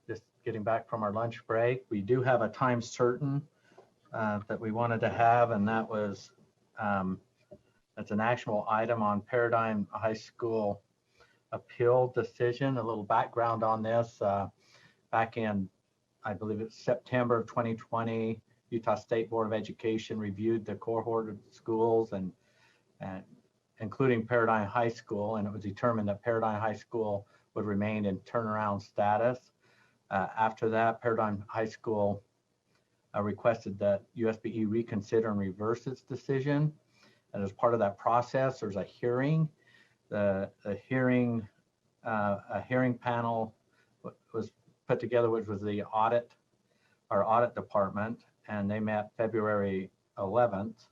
just getting back from our lunch break. We do have a time certain that we wanted to have, and that was that's an actual item on Paradigm High School appeal decision. A little background on this. Back in, I believe it's September of 2020, Utah State Board of Education reviewed the cohort of schools and including Paradigm High School, and it was determined that Paradigm High School would remain in turnaround status. After that, Paradigm High School requested that USBE reconsider and reverse its decision. And as part of that process, there's a hearing. A hearing panel was put together, which was our audit department, and they met February 11th.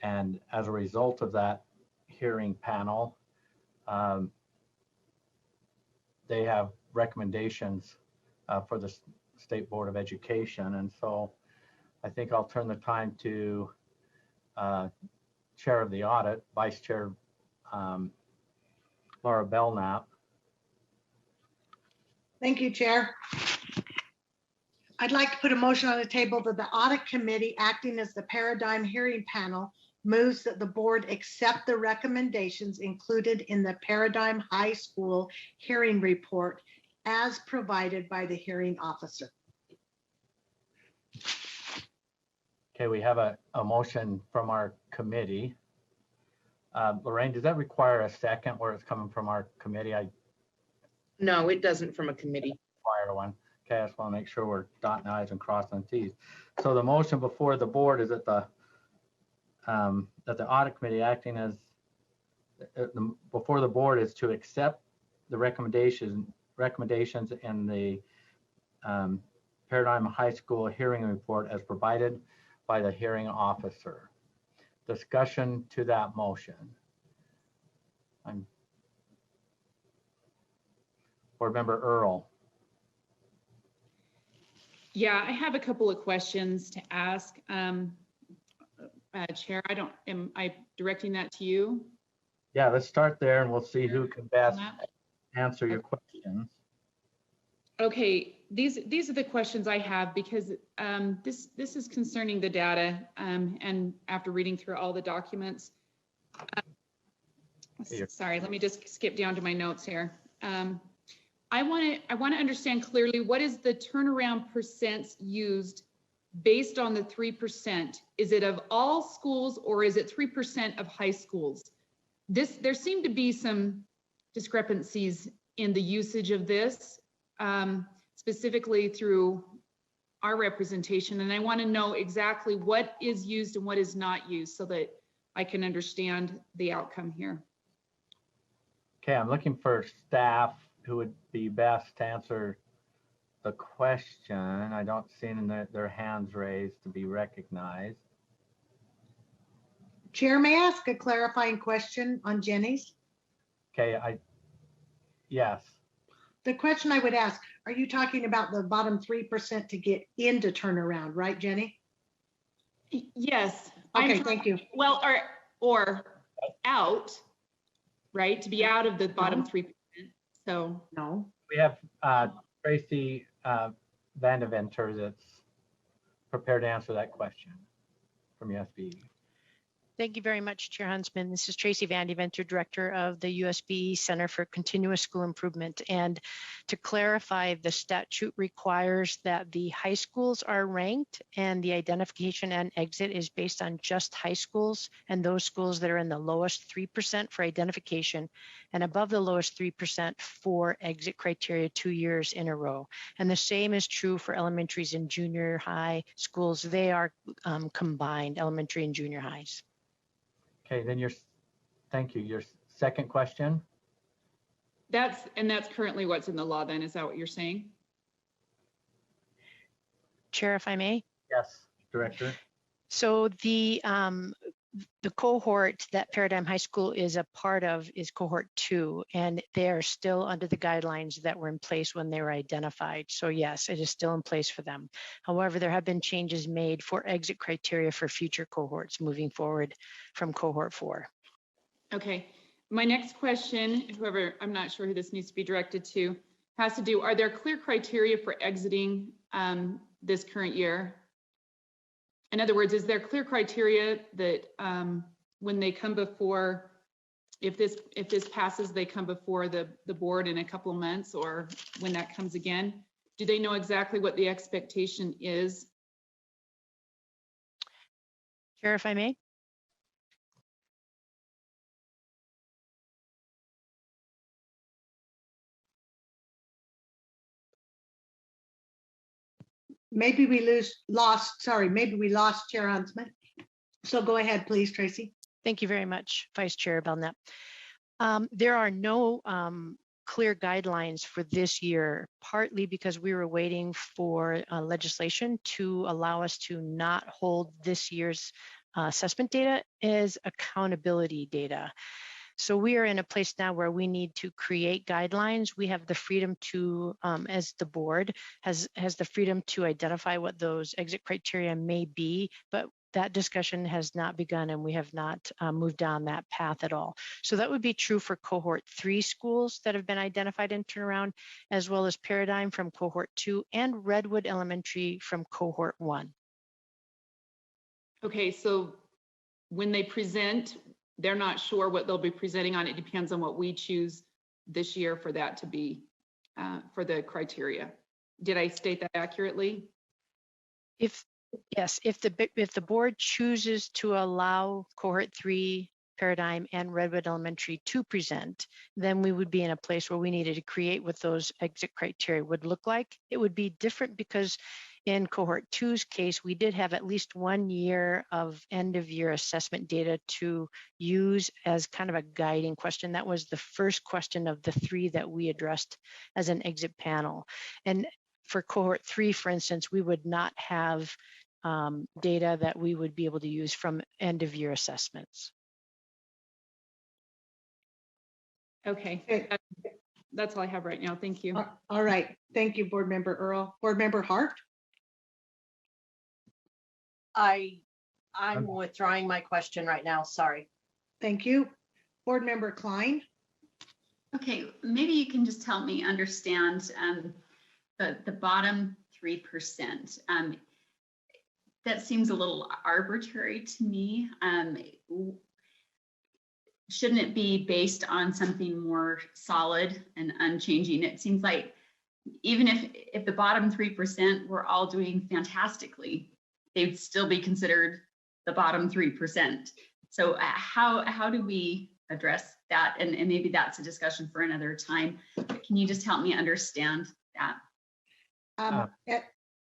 And as a result of that hearing panel, they have recommendations for the State Board of Education. And so I think I'll turn the time to Chair of the Audit, Vice Chair Laura Belknap. Thank you, Chair. I'd like to put a motion on the table that the Audit Committee, acting as the Paradigm Hearing Panel, moves that the board accept the recommendations included in the Paradigm High School hearing report as provided by the hearing officer. Okay, we have a motion from our committee. Lorraine, does that require a second where it's coming from our committee? No, it doesn't from a committee. Require one. Okay, I just want to make sure we're dotting I's and crossing T's. So the motion before the board is that the audit committee acting as before the board is to accept the recommendations in the Paradigm High School hearing report as provided by the hearing officer. Discussion to that motion. Board Member Earl. Yeah, I have a couple of questions to ask. Chair, am I directing that to you? Yeah, let's start there and we'll see who can best answer your questions. Okay, these are the questions I have because this is concerning the data and after reading through all the documents. Sorry, let me just skip down to my notes here. I want to understand clearly what is the turnaround percents used based on the 3%. Is it of all schools or is it 3% of high schools? There seem to be some discrepancies in the usage of this, specifically through our representation. And I want to know exactly what is used and what is not used so that I can understand the outcome here. Okay, I'm looking for staff who would be best to answer the question. I don't see their hands raised to be recognized. Chair, may I ask a clarifying question on Jenny's? Okay, yes. The question I would ask, are you talking about the bottom 3% to get into turnaround, right, Jenny? Yes. Okay, thank you. Well, or out, right? To be out of the bottom 3%. So no. We have Tracy Deventer that's prepared to answer that question from USBE. Thank you very much, Chair Huntsman. This is Tracy Deventer, Director of the USBE Center for Continuous School Improvement. And to clarify, the statute requires that the high schools are ranked and the identification and exit is based on just high schools and those schools that are in the lowest 3% for identification and above the lowest 3% for exit criteria 2 years in a row. And the same is true for elementaries and junior high schools. They are combined, elementary and junior highs. Okay, then thank you. Your second question? That's currently what's in the law then, is that what you're saying? Chair, if I may? Yes, Director. So the cohort that Paradigm High School is a part of is cohort 2, and they are still under the guidelines that were in place when they were identified. So yes, it is still in place for them. However, there have been changes made for exit criteria for future cohorts moving forward from cohort 4. Okay, my next question, I'm not sure who this needs to be directed to. has to do, are there clear criteria for exiting this current year? In other words, is there clear criteria that when they come before, if this passes, they come before the board in a couple of months, or when that comes again? Do they know exactly what the expectation is? Chair, if I may. Maybe we lost Chair Huntsman. So go ahead, please, Tracy. Thank you very much, Vice Chair Belknap. There are no clear guidelines for this year, partly because we were waiting for legislation to allow us to not hold this year's assessment data as accountability data. So we are in a place now where we need to create guidelines. We have the freedom to, as the board has the freedom to identify what those exit criteria may be, but that discussion has not begun and we have not moved down that path at all. So that would be true for cohort 3 schools that have been identified in turnaround, as well as Paradigm from cohort 2 and Redwood Elementary from cohort 1. Okay, so when they present, they're not sure what they'll be presenting on. It depends on what we choose this year for that to be, for the criteria. Did I state that accurately? Yes, if the board chooses to allow cohort 3, Paradigm, and Redwood Elementary to present, then we would be in a place where we needed to create what those exit criteria would look like. It would be different because in cohort 2's case, we did have at least 1 year of end of year assessment data to use as kind of a guiding question. That was the first question of the 3 that we addressed as an exit panel. And for cohort 3, for instance, we would not have data that we would be able to use from end of year assessments. Okay, that's all I have right now. Thank you. All right. Thank you, Board Member Earl. Board Member Hart? I'm withdrawing my question right now. Sorry. Thank you. Board Member Klein? Okay, maybe you can just help me understand the bottom 3%. That seems a little arbitrary to me. Shouldn't it be based on something more solid and unchanging? It seems like even if the bottom 3% were all doing fantastically, they'd still be considered the bottom 3%. So how do we address that? And maybe that's a discussion for another time. But can you just help me understand that?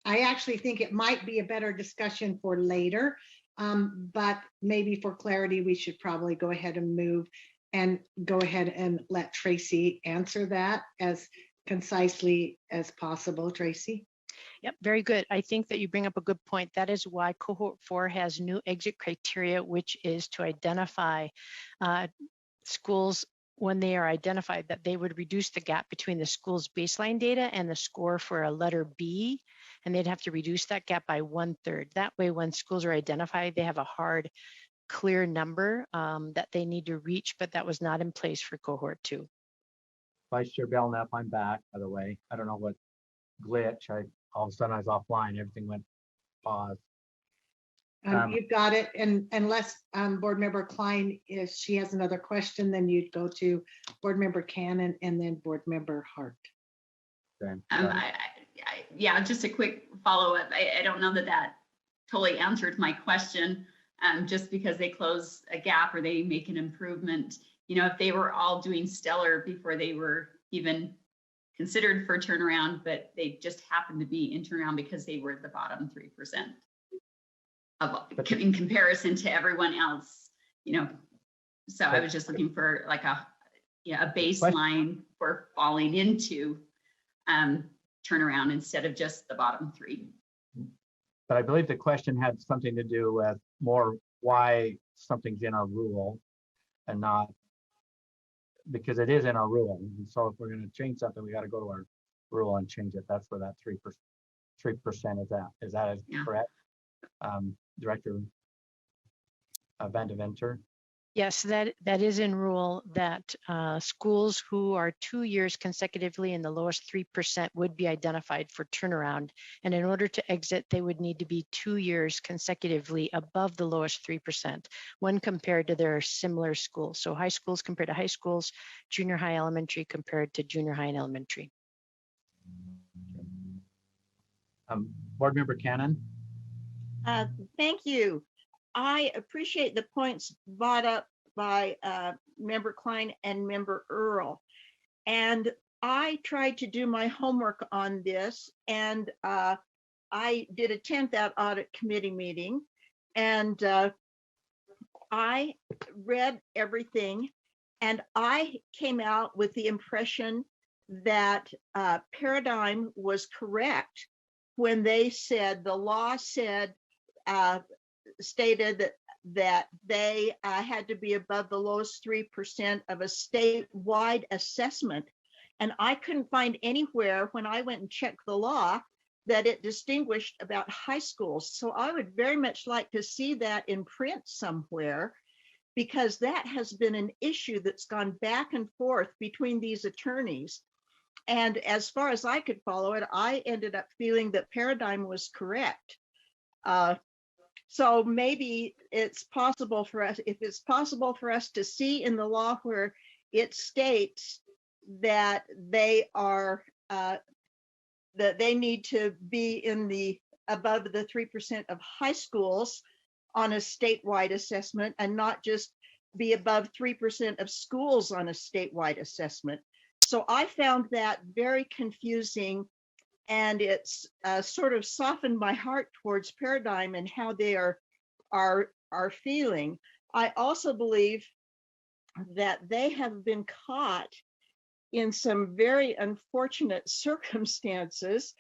I actually think it might be a better discussion for later, but maybe for clarity, we should probably go ahead and let Tracy answer that as concisely as possible. Tracy? Yep, very good. I think that you bring up a good point. That is why cohort 4 has new exit criteria, which is to identify schools when they are identified that they would reduce the gap between the school's baseline data and the score for a letter B, and they'd have to reduce that gap by 1/3. That way, when schools are identified, they have a hard, clear number that they need to reach, but that was not in place for cohort 2. Vice Chair Belknap, I'm back, by the way. I don't know what glitch. All of a sudden I was offline. Everything went pause. You've got it. And unless Board Member Klein, if she has another question, then you'd go to Board Member Cannon and then Board Member Hart. Okay. Yeah, just a quick follow-up. I don't know that totally answered my question. Just because they close a gap or they make an improvement, if they were all doing stellar before they were even considered for turnaround, but they just happened to be in turnaround because they were the bottom 3% in comparison to everyone else, So I was just looking for like a baseline for falling into turnaround instead of just the bottom 3. But I believe the question had something to do with more why something's in our rule and not because it is in our rule. And so if we're going to change something, we got to go to our rule and change it. That's where that 3% is at. Is that correct? Director Deventer? Yes, that is in rule that schools who are 2 years consecutively in the lowest 3% would be identified for turnaround. And in order to exit, they would need to be 2 years consecutively above the lowest 3% when compared to their similar schools. So high schools compared to high schools, junior high elementary compared to junior high and elementary. Board Member Cannon? Thank you. I appreciate the points brought up by Member Klein and Member Earl. And I tried to do my homework on this, and I did attend that audit committee meeting, and I read everything, and I came out with the impression that Paradigm was correct when they said, the law said, stated that they had to be above the lowest 3% of a statewide assessment. And I couldn't find anywhere when I went and checked the law that it distinguished about high schools. So I would very much like to see that in print somewhere, because that has been an issue that's gone back and forth between these attorneys. And as far as I could follow it, I ended up feeling that Paradigm was correct. So maybe it's possible for us, if it's possible for us to see in the law where it states that they are, that they need to be in the above the 3% of high schools on a statewide assessment, and not just be above 3% of schools on a statewide assessment. So I found that very confusing, and it's sort of softened my heart towards Paradigm and how they are feeling. I also believe that they have been caught in some very unfortunate circumstances.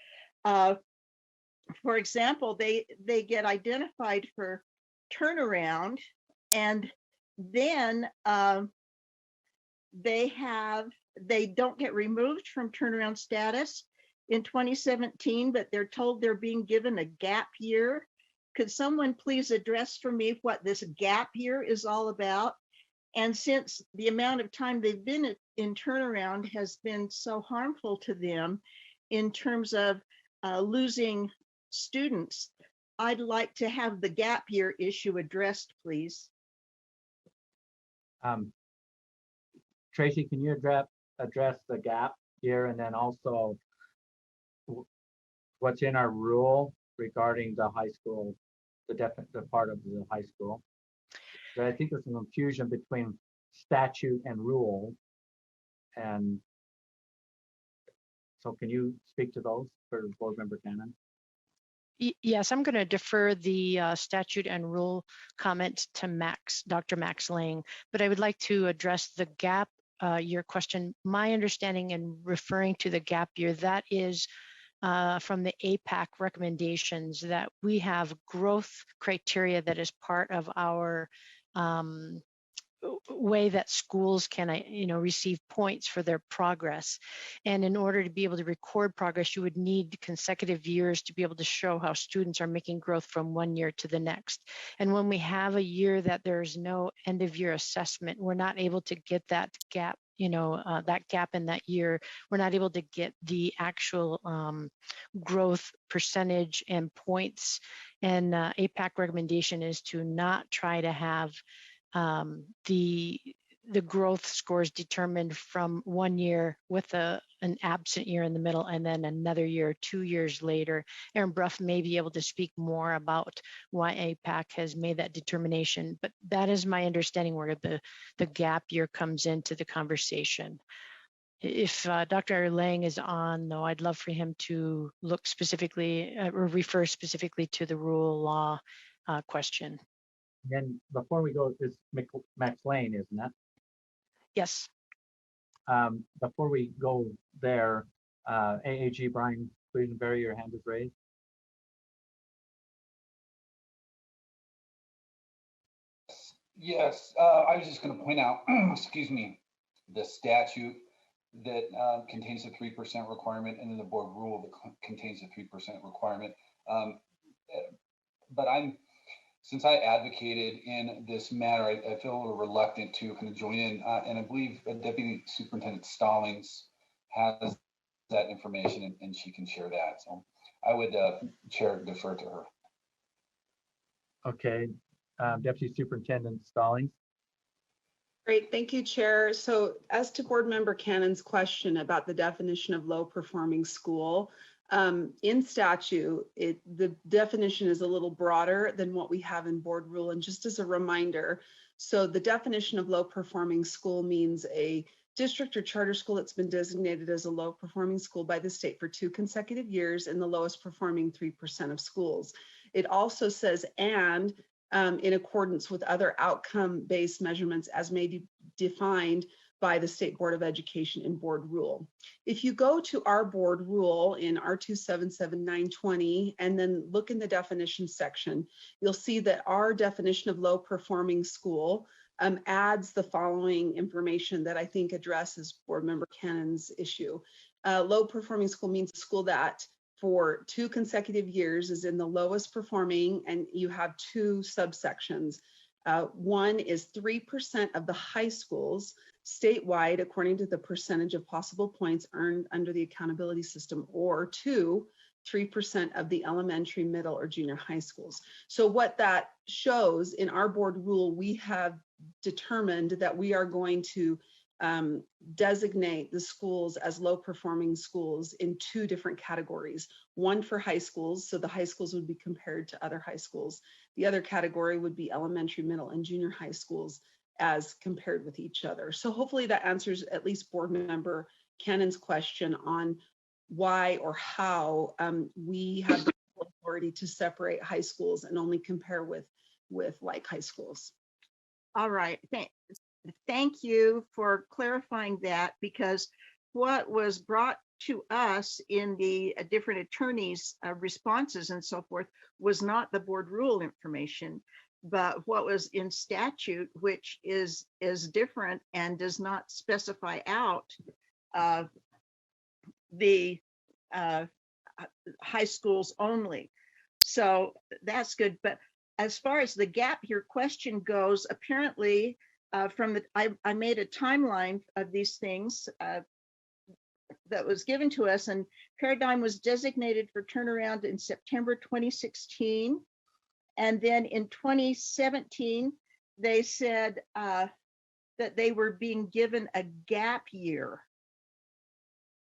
For example, they get identified for turnaround, and then they don't get removed from turnaround status in 2017, but they're told they're being given a gap year. Could someone please address for me what this gap year is all about? And since the amount of time they've been in turnaround has been so harmful to them in terms of losing students, I'd like to have the gap year issue addressed, please. Tracy, can you address the gap here, and then also what's in our rule regarding the high school, the part of the high school? But I think there's some confusion between statute and rule. And so can you speak to those for Board Member Cannon? Yes, I'm going to defer the statute and rule comment to Dr. Max Lang, but I would like to address the gap year question. My understanding in referring to the gap year, that is from the APAC recommendations, that we have growth criteria that is part of our way that schools can receive points for their progress. And in order to be able to record progress, you would need consecutive years to be able to show how students are making growth from one year to the next. And when we have a year that there's no end of year assessment, we're not able to get that gap, that gap in that year. We're not able to get the actual growth percentage and points. And APAC recommendation is to not try to have the growth scores determined from one year with an absent year in the middle, and then another year, 2 years later. Aaron Bruff may be able to speak more about why APAC has made that determination, but that is my understanding where the gap year comes into the conversation. If Dr. Lang is on, though, I'd love for him to look specifically or refer specifically to the rule law question. Then before we go, it's Max Lane, isn't it? Yes. Before we go there, AAG Brian Cleveland-Berry, your hand is raised. Yes, I was just going to point out, excuse me, the statute that contains the 3% requirement, and then the board rule that contains the 3% requirement. But since I advocated in this matter, I feel a little reluctant to kind of join in. And I believe Deputy Superintendent Stallings has that information and she can share that. So I would, Chair, defer to her. Okay, Deputy Superintendent Stallings. Great, thank you, Chair. So as to Board Member Cannon's question about the definition of low performing school, in statute, the definition is a little broader than what we have in board rule. And just as a reminder, so the definition of low performing school means a district or charter school that's been designated as a low performing school by the state for 2 consecutive years in the lowest performing 3% of schools. It also says, and in accordance with other outcome-based measurements as may be defined by the State Board of Education in board rule. If you go to our board rule in R277920 and then look in the definition section, you'll see that our definition of low performing school adds the following information that I think addresses Board Member Cannon's issue. Low performing school means a school that for 2 consecutive years is in the lowest performing, and you have 2 subsections. One is 3% of the high schools statewide, according to the percentage of possible points earned under the accountability system, or 2, 3% of the elementary, middle, or junior high schools. So what that shows in our board rule, we have determined that we are going to designate the schools as low performing schools in 2 different categories. One for high schools, so the high schools would be compared to other high schools. The other category would be elementary, middle, and junior high schools as compared with each other. So hopefully that answers at least Board Member Cannon's question on why or how we have the authority to separate high schools and only compare with like high schools. All right. Thank you for clarifying that, because what was brought to us in the different attorneys' responses and so forth was not the board rule information, but what was in statute, which is different and does not specify out the high schools only. So that's good. But as far as the gap year question goes, apparently I made a timeline of these things that was given to us, and Paradigm was designated for turnaround in September 2016. And then in 2017, they said that they were being given a gap year,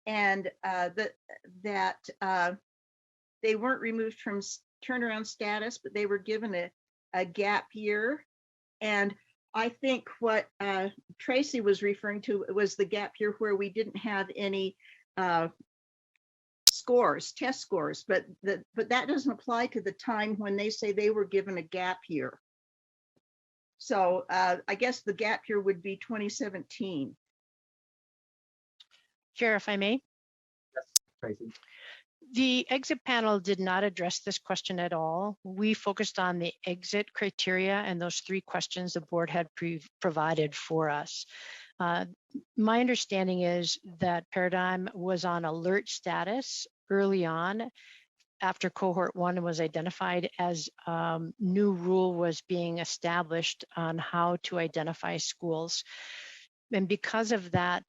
and that they weren't removed from turnaround status, but they were given a gap year. And I think what Tracy was referring to was the gap year where we didn't have any test scores, but that doesn't apply to the time when they say they were given a gap year. So I guess the gap year would be 2017. Chair, if I may. Yes, Tracy. The exit panel did not address this question at all. We focused on the exit criteria and those 3 questions the board had provided for us. My understanding is that Paradigm was on alert status early on after cohort 1 was identified, as new rule was being established on how to identify schools. And because of that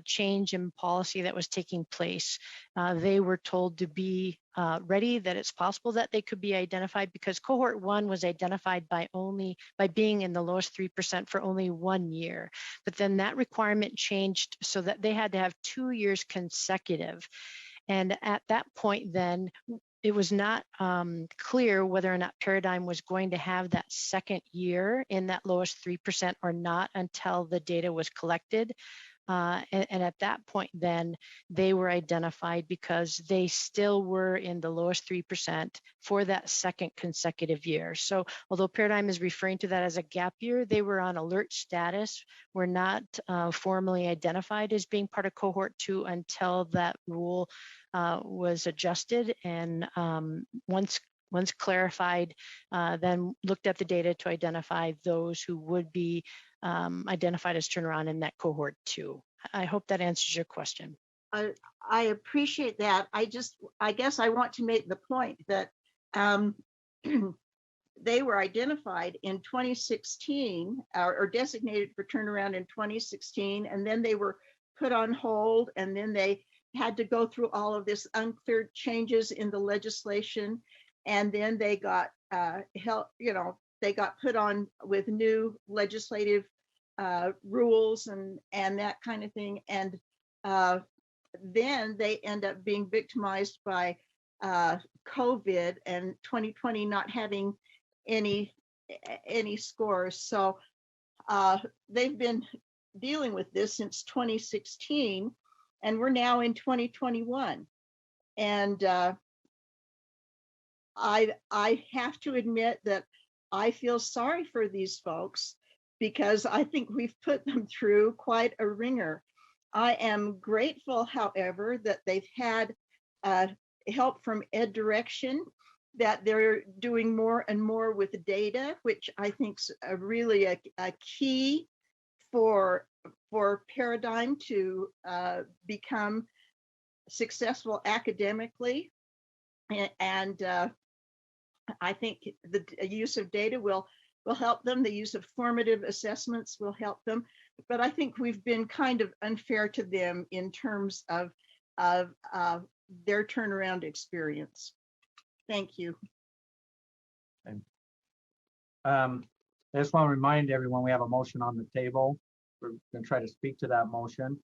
change in policy that was taking place, they were told to be ready, that it's possible that they could be identified, because cohort 1 was identified by being in the lowest 3% for only 1 year. But then that requirement changed so that they had to have 2 years consecutive. And at that point, then it was not clear whether or not Paradigm was going to have that second year in that lowest 3% or not until the data was collected. And at that point, then they were identified because they still were in the lowest 3% for that second consecutive year. So although Paradigm is referring to that as a gap year, they were on alert status, were not formally identified as being part of cohort 2 until that rule was adjusted. And once clarified, then looked at the data to identify those who would be identified as turnaround in that cohort 2. I hope that answers your question. I appreciate that. I guess I want to make the point that they were identified in 2016 or designated for turnaround in 2016, and then they were put on hold, and then they had to go through all of this unclear changes in the legislation, and then they got they got put on with new legislative rules and that kind of thing, and then they end up being victimized by COVID and 2020 not having any scores. So they've been dealing with this since 2016, and we're now in 2021. And I have to admit that I feel sorry for these folks because I think we've put them through quite a ringer. I am grateful, however, that they've had help from Ed Direction, that they're doing more and more with data, which I think is really a key for Paradigm to become successful academically. And I think the use of data will help them. The use of formative assessments will help them. But I think we've been kind of unfair to them in terms of their turnaround experience. Thank you. I just want to remind everyone we have a motion on the table. We're going to try to speak to that motion.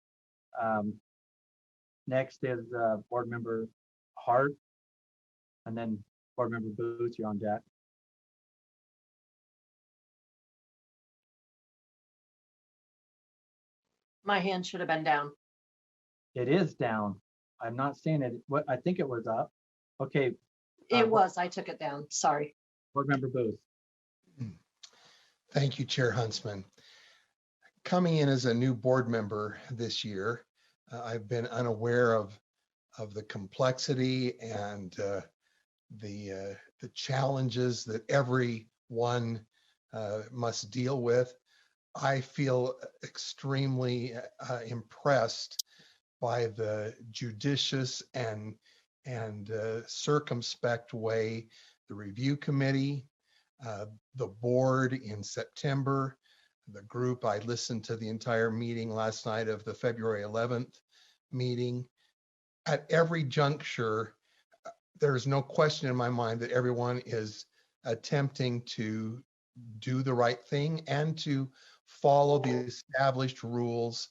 Next is Board Member Hart, and then Board Member Booth, you're on deck. My hand should have been down. It is down. I'm not seeing it. What I think it was up. Okay. It was. I took it down. Sorry. Board Member Booth. Thank you, Chair Huntsman. Coming in as a new board member this year, I've been unaware of the complexity and the challenges that everyone must deal with. I feel extremely impressed by the judicious and circumspect way the review committee, the board in September, the group. I listened to the entire meeting last night of the February 11th meeting. At every juncture, there's no question in my mind that everyone is attempting to do the right thing and to follow the established rules.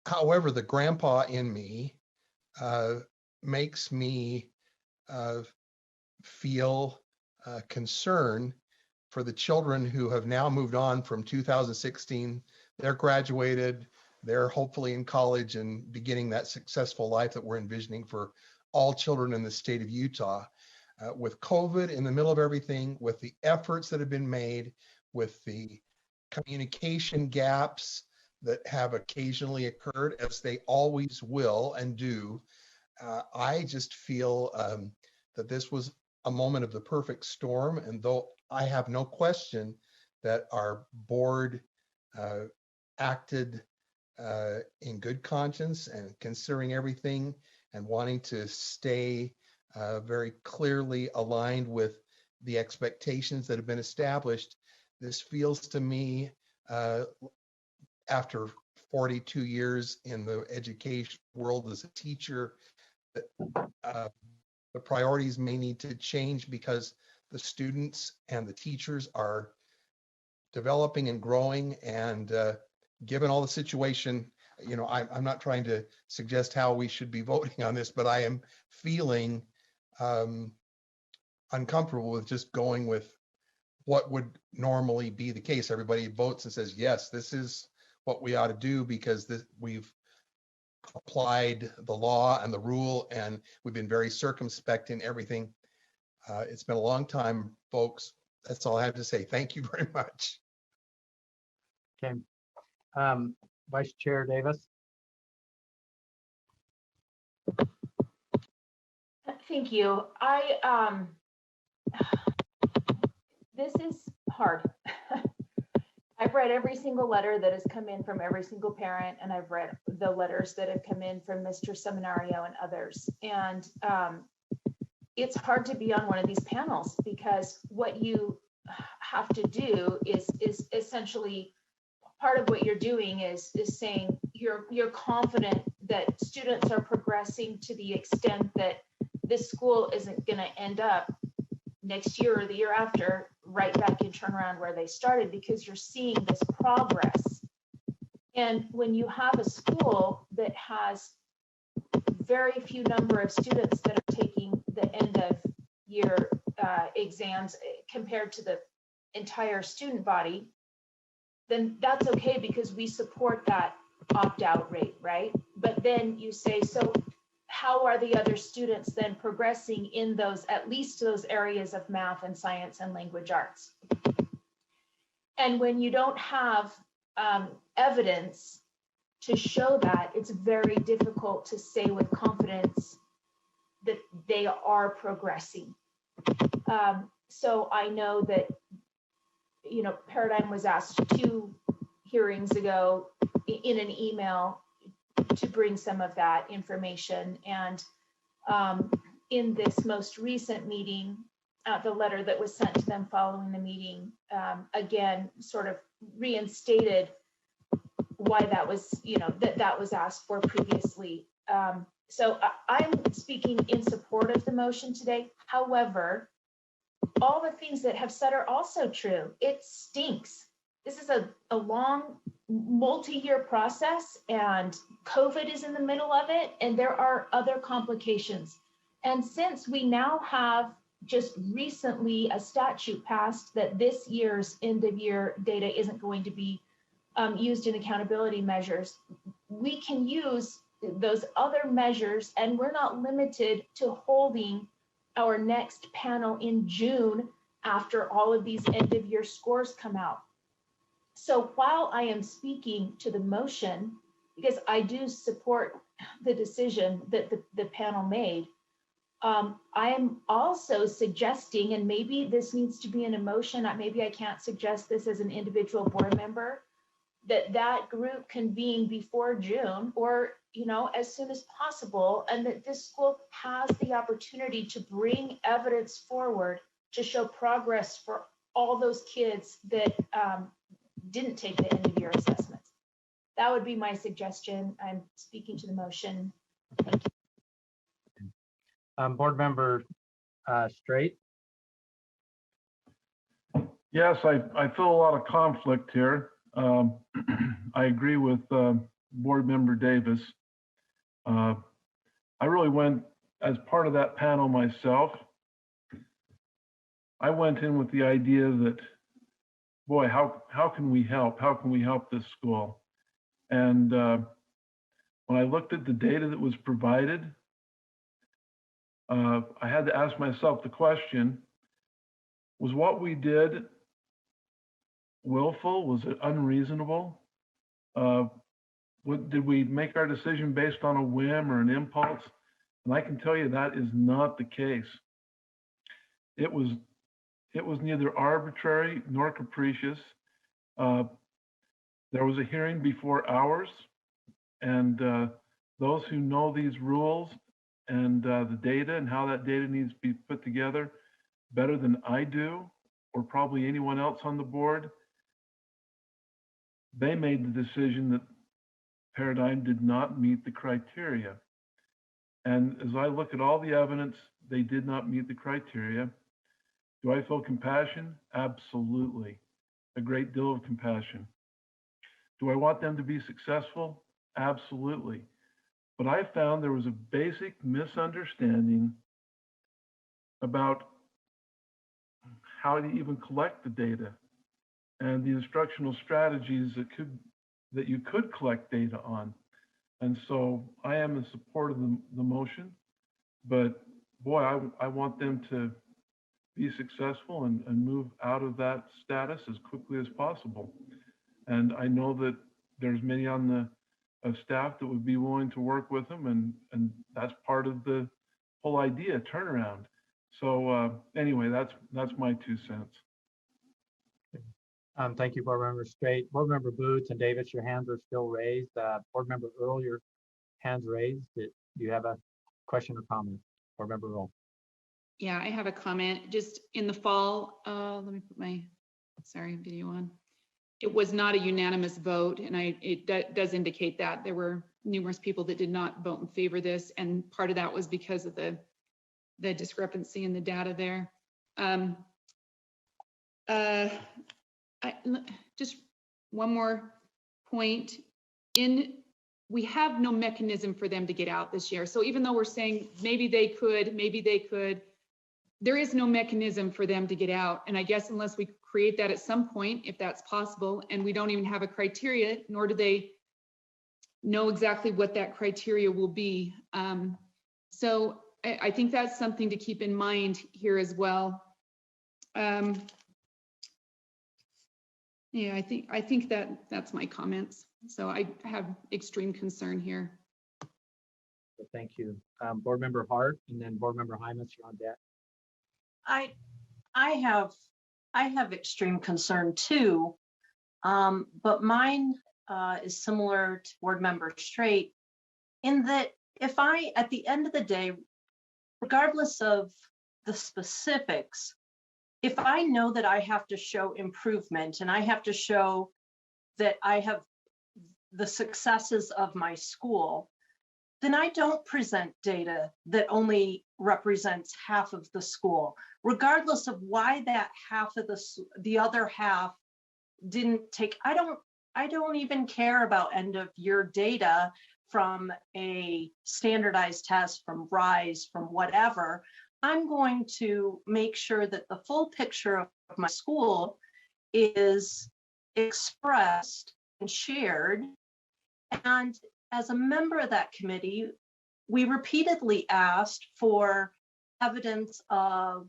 However, the grandpa in me makes me feel concern for the children who have now moved on from 2016. They're graduated, they're hopefully in college and beginning that successful life that we're envisioning for all children in the state of Utah. With COVID in the middle of everything, with the efforts that have been made, with the communication gaps that have occasionally occurred, as they always will and do, I just feel that this was a moment of the perfect storm. And though I have no question that our board acted in good conscience and considering everything and wanting to stay very clearly aligned with the expectations that have been established, this feels to me, after 42 years in the education world as a teacher, that the priorities may need to change because the students and the teachers are developing and growing. And given all the situation, you know, I'm not trying to suggest how we should be voting on this, but I am feeling uncomfortable with just going with what would normally be the case. Everybody votes and says, yes, this is what we ought to do because we've applied the law and the rule and we've been very circumspect in everything. It's been a long time, folks. That's all I have to say. Thank you very much. Okay. Vice Chair Davis. Thank you. This is hard. I've read every single letter that has come in from every single parent, and I've read the letters that have come in from Mr. Seminario and others. And it's hard to be on one of these panels because what you have to do is essentially part of what you're doing is saying you're confident that students are progressing to the extent that this school isn't going to end up next year or the year after right back in turnaround where they started, because you're seeing this progress. And when you have a school that has very few number of students that are taking the end of year exams compared to the entire student body, then that's okay because we support that opt-out rate, right? But then you say, so how are the other students then progressing in those, at least those areas of math and science and language arts? And when you don't have evidence to show that, it's very difficult to say with confidence that they are progressing. So I know that, you know, Paradigm was asked 2 hearings ago in an email to bring some of that information. And in this most recent meeting, the letter that was sent to them following the meeting, again, sort of reinstated why that was, you know, that was asked for previously. So I'm speaking in support of the motion today. However, all the things that have said are also true. It stinks. This is a long multi-year process, and COVID is in the middle of it, and there are other complications. And since we now have just recently a statute passed that this year's end of year data isn't going to be used in accountability measures, we can use those other measures, and we're not limited to holding our next panel in June after all of these end of year scores come out. So while I am speaking to the motion, because I do support the decision that the panel made, I am also suggesting, and maybe this needs to be an emotion, maybe I can't suggest this as an individual board member, that group convene before June, or, you know, as soon as possible, and that this school has the opportunity to bring evidence forward to show progress for all those kids that didn't take the end of year assessments. That would be my suggestion. I'm speaking to the motion. Thank you. Board Member Straight. Yes, I feel a lot of conflict here. I agree with Board Member Davis. I really went as part of that panel myself. I went in with the idea that, boy, how can we help? How can we help this school? And when I looked at the data that was provided, I had to ask myself the question, was what we did willful? Was it unreasonable? Did we make our decision based on a whim or an impulse? And I can tell you that is not the case. It was neither arbitrary nor capricious. There was a hearing before ours, and those who know these rules and the data and how that data needs to be put together better than I do, or probably anyone else on the board, they made the decision that Paradigm did not meet the criteria. And as I look at all the evidence, they did not meet the criteria. Do I feel compassion? Absolutely. A great deal of compassion. Do I want them to be successful? Absolutely. But I found there was a basic misunderstanding about how to even collect the data and the instructional strategies that you could collect data on. And so I am in support of the motion, but boy, I want them to be successful and move out of that status as quickly as possible. And I know that there's many on the staff that would be willing to work with them, and that's part of the whole idea, turnaround. So anyway, that's my 2 cents. Thank you, Board Member Straight. Board Member Boots and Davis, your hands are still raised. Board Member Earl, your hand's raised. Do you have a question or comment? Board Member Earl. Yeah, I have a comment. Just in the fall, let me put my, video on. It was not a unanimous vote, and it does indicate that there were numerous people that did not vote in favor of this, and part of that was because of the discrepancy in the data there. Just one more point. We have no mechanism for them to get out this year. So even though we're saying maybe they could, there is no mechanism for them to get out. And I guess unless we create that at some point, if that's possible, and we don't even have a criteria, nor do they know exactly what that criteria will be. So I think that's something to keep in mind here as well. Yeah, I think that's my comments. So I have extreme concern here. Thank you. Board Member Hart, and then Board Member Hymas, you're on deck. I have extreme concern too, but mine is similar to Board Member Straight in that if I, at the end of the day, regardless of the specifics, if I know that I have to show improvement and I have to show that I have the successes of my school, then I don't present data that only represents half of the school, regardless of why that half of the other half didn't take. I don't even care about end of year data from a standardized test, from RISE, from whatever. I'm going to make sure that the full picture of my school is expressed and shared. And as a member of that committee, we repeatedly asked for evidence of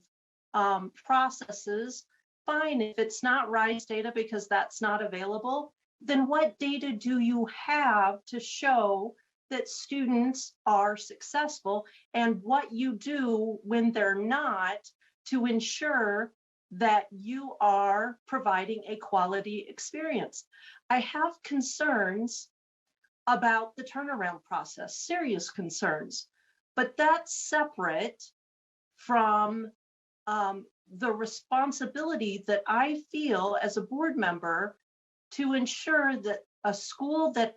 processes. Fine, if it's not RISE data because that's not available, then what data do you have to show that students are successful, and what you do when they're not to ensure that you are providing a quality experience? I have concerns about the turnaround process, serious concerns, but that's separate from the responsibility that I feel as a board member to ensure that a school that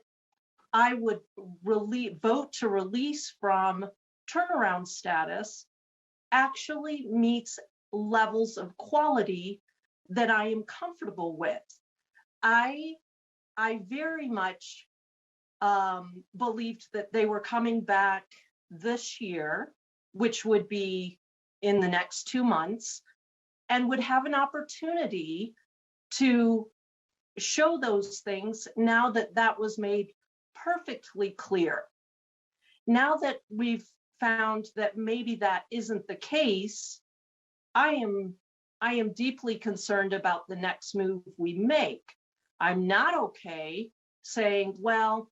I would vote to release from turnaround status actually meets levels of quality that I am comfortable with. I very much believed that they were coming back this year, which would be in the next 2 months, and would have an opportunity to show those things now that that was made perfectly clear. Now that we've found that maybe that isn't the case, I am deeply concerned about the next move we make. I'm not okay saying, well,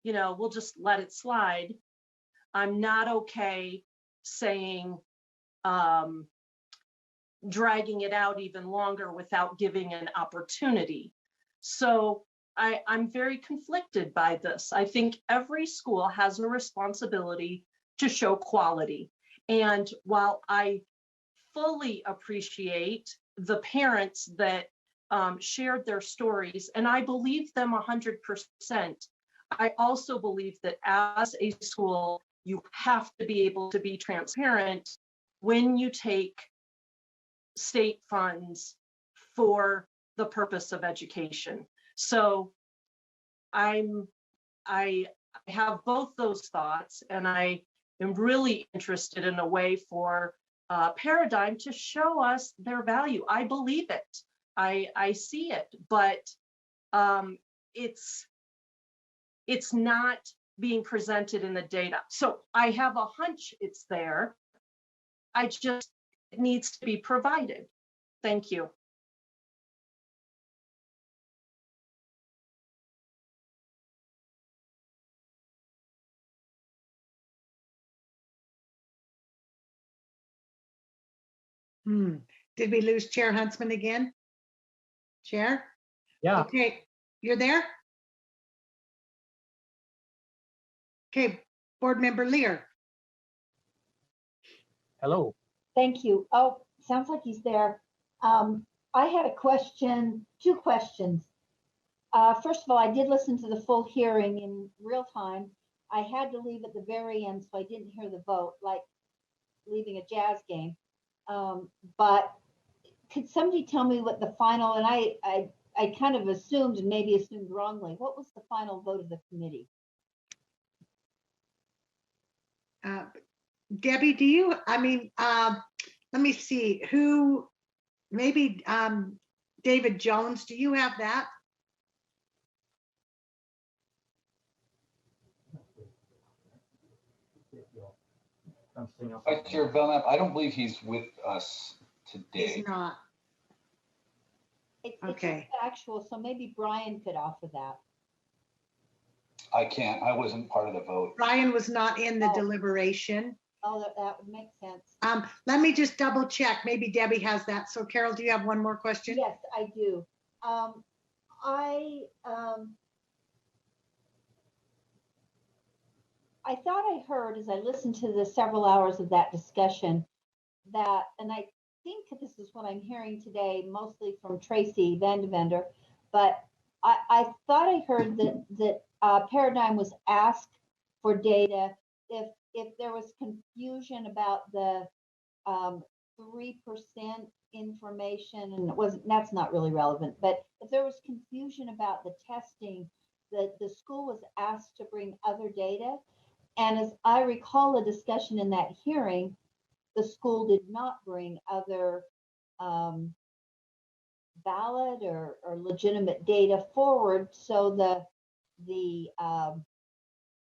we'll just let it slide. I'm not okay saying, dragging it out even longer without giving an opportunity. So I'm very conflicted by this. I think every school has a responsibility to show quality. And while I fully appreciate the parents that shared their stories, and I believe them 100%, I also believe that as a school, you have to be able to be transparent when you take state funds for the purpose of education. So I have both those thoughts, and I am really interested in a way for Paradigm to show us their value. I believe it. I see it, but it's not being presented in the data. So I have a hunch it's there. It needs to be provided. Thank you. Did we lose Chair Huntsman again? Chair? Yeah. Okay, you're there? Okay, Board Member Lear. Hello. Thank you. Oh, sounds like he's there. I had a question, two questions. First of all, I did listen to the full hearing in real time. I had to leave at the very end, so I didn't hear the vote, like leaving a jazz game. But could somebody tell me what the final, and I kind of assumed, and maybe assumed wrongly, what was the final vote of the committee? Debbie, do you, let me see, who, maybe David Jones, do you have that? Vice Chair Belknap, I don't believe he's with us today. He's not. It's Okay. actual, so maybe Brian could offer that. I can't. I wasn't part of the vote. Brian was not in the deliberation. Oh, that would make sense. Let me just double check. Maybe Debbie has that. So Carol, do you have one more question? Yes, I do. I thought I heard, as I listened to the several hours of that discussion, that, and I think this is what I'm hearing today, mostly from Tracy Deventer, but I thought I heard that Paradigm was asked for data if there was confusion about the 3% information, and it wasn't, that's not really relevant, but if there was confusion about the testing, the school was asked to bring other data. And as I recall the discussion in that hearing, the school did not bring other valid or legitimate data forward. So the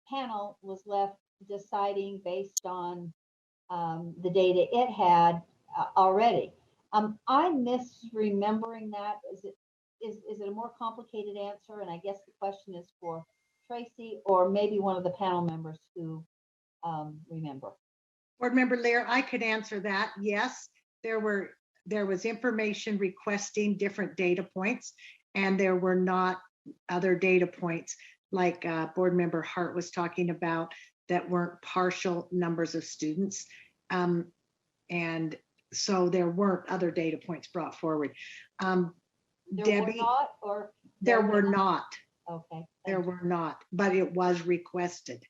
panel was left deciding based on the data it had already. I'm misremembering that. Is it a more complicated answer? And I guess the question is for Tracy or maybe one of the panel members who remember. Board Member Lear, I could answer that. Yes, there was information requesting different data points, and there were not other data points like Board Member Hart was talking about that weren't partial numbers of students. And so there weren't other data points brought forward. Debbie, there were not. Okay. There were not, but it was requested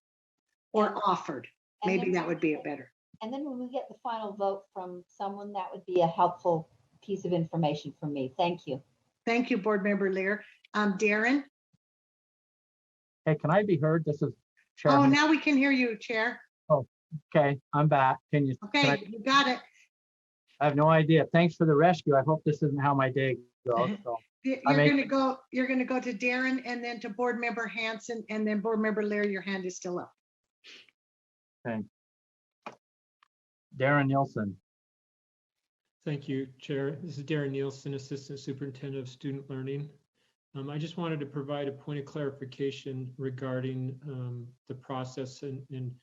or offered. Maybe that would be a better. And then when we get the final vote from someone, that would be a helpful piece of information for me. Thank you. Thank you, Board Member Lear. Darren? Hey, can I be heard? This is Chair. Oh, now we can hear you, Chair. Oh, okay, I'm back. Can you? Okay, you got it. I have no idea. Thanks for the rescue. I hope this isn't how my day goes. So You're gonna go to Darren and then to Board Member Hanson and then Board Member Lear, your hand is still up. Okay. Darren Nielsen. Thank you, Chair. This is Darren Nielsen, Assistant Superintendent of Student Learning. I just wanted to provide a point of clarification regarding the process and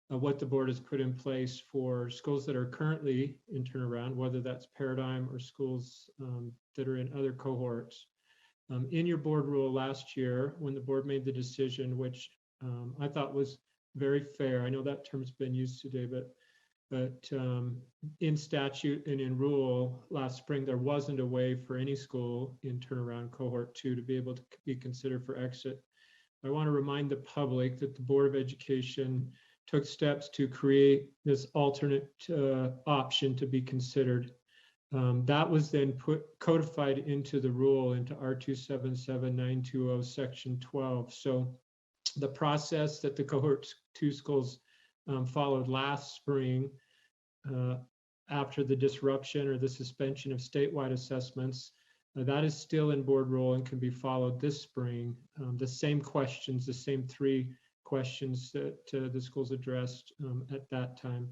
what the board has put in place for schools that are currently in turnaround, whether that's Paradigm or schools that are in other cohorts. In your board rule last year, when the board made the decision, which I thought was very fair, I know that term's been used today, but in statute and in rule last spring, there wasn't a way for any school in turnaround cohort 2 to be able to be considered for exit. I want to remind the public that the Board of Education took steps to create this alternate option to be considered. That was then codified into the rule into R277920 section 12. So the process that the cohort 2 schools followed last spring after the disruption or the suspension of statewide assessments, that is still in board rule and can be followed this spring. The same questions, the same 3 questions that the schools addressed at that time.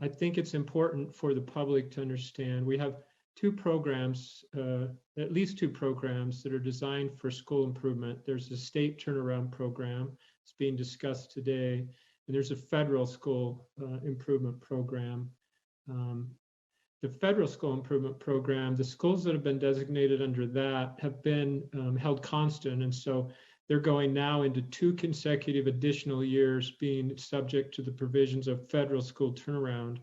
I think it's important for the public to understand we have 2 programs, at least 2 programs that are designed for school improvement. There's a state turnaround program, it's being discussed today, and there's a federal school improvement program. The federal school improvement program, the schools that have been designated under that have been held constant. And so they're going now into 2 consecutive additional years being subject to the provisions of federal school turnaround.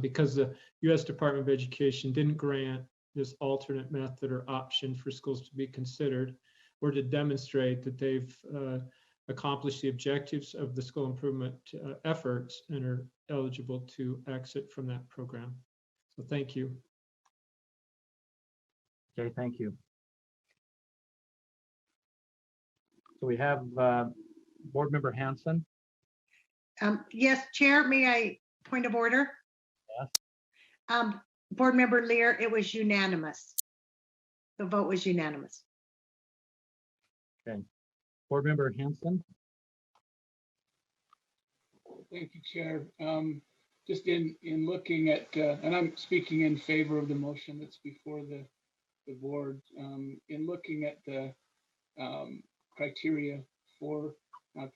because the U.S. Department of Education didn't grant this alternate method or option for schools to be considered, or to demonstrate that they've accomplished the objectives of the school improvement efforts and are eligible to exit from that program. So thank you. Okay, thank you. So we have Board Member Hanson. Yes, Chair, may I point of order? Yes. Board Member Lear, it was unanimous. The vote was unanimous. Okay. Board Member Hanson. Thank you, Chair. Just in looking at, and I'm speaking in favor of the motion that's before the board, in looking at the criteria for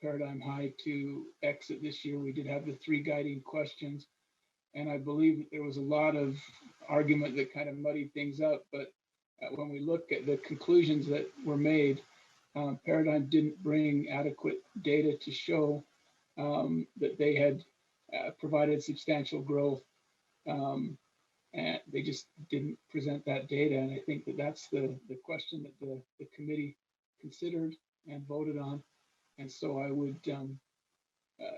Paradigm High to exit this year, we did have the 3 guiding questions. And I believe that there was a lot of argument that kind of muddied things up. But when we look at the conclusions that were made, Paradigm didn't bring adequate data to show that they had provided substantial growth. And they just didn't present that data. And I think that that's the question that the committee considered and voted on. And so I would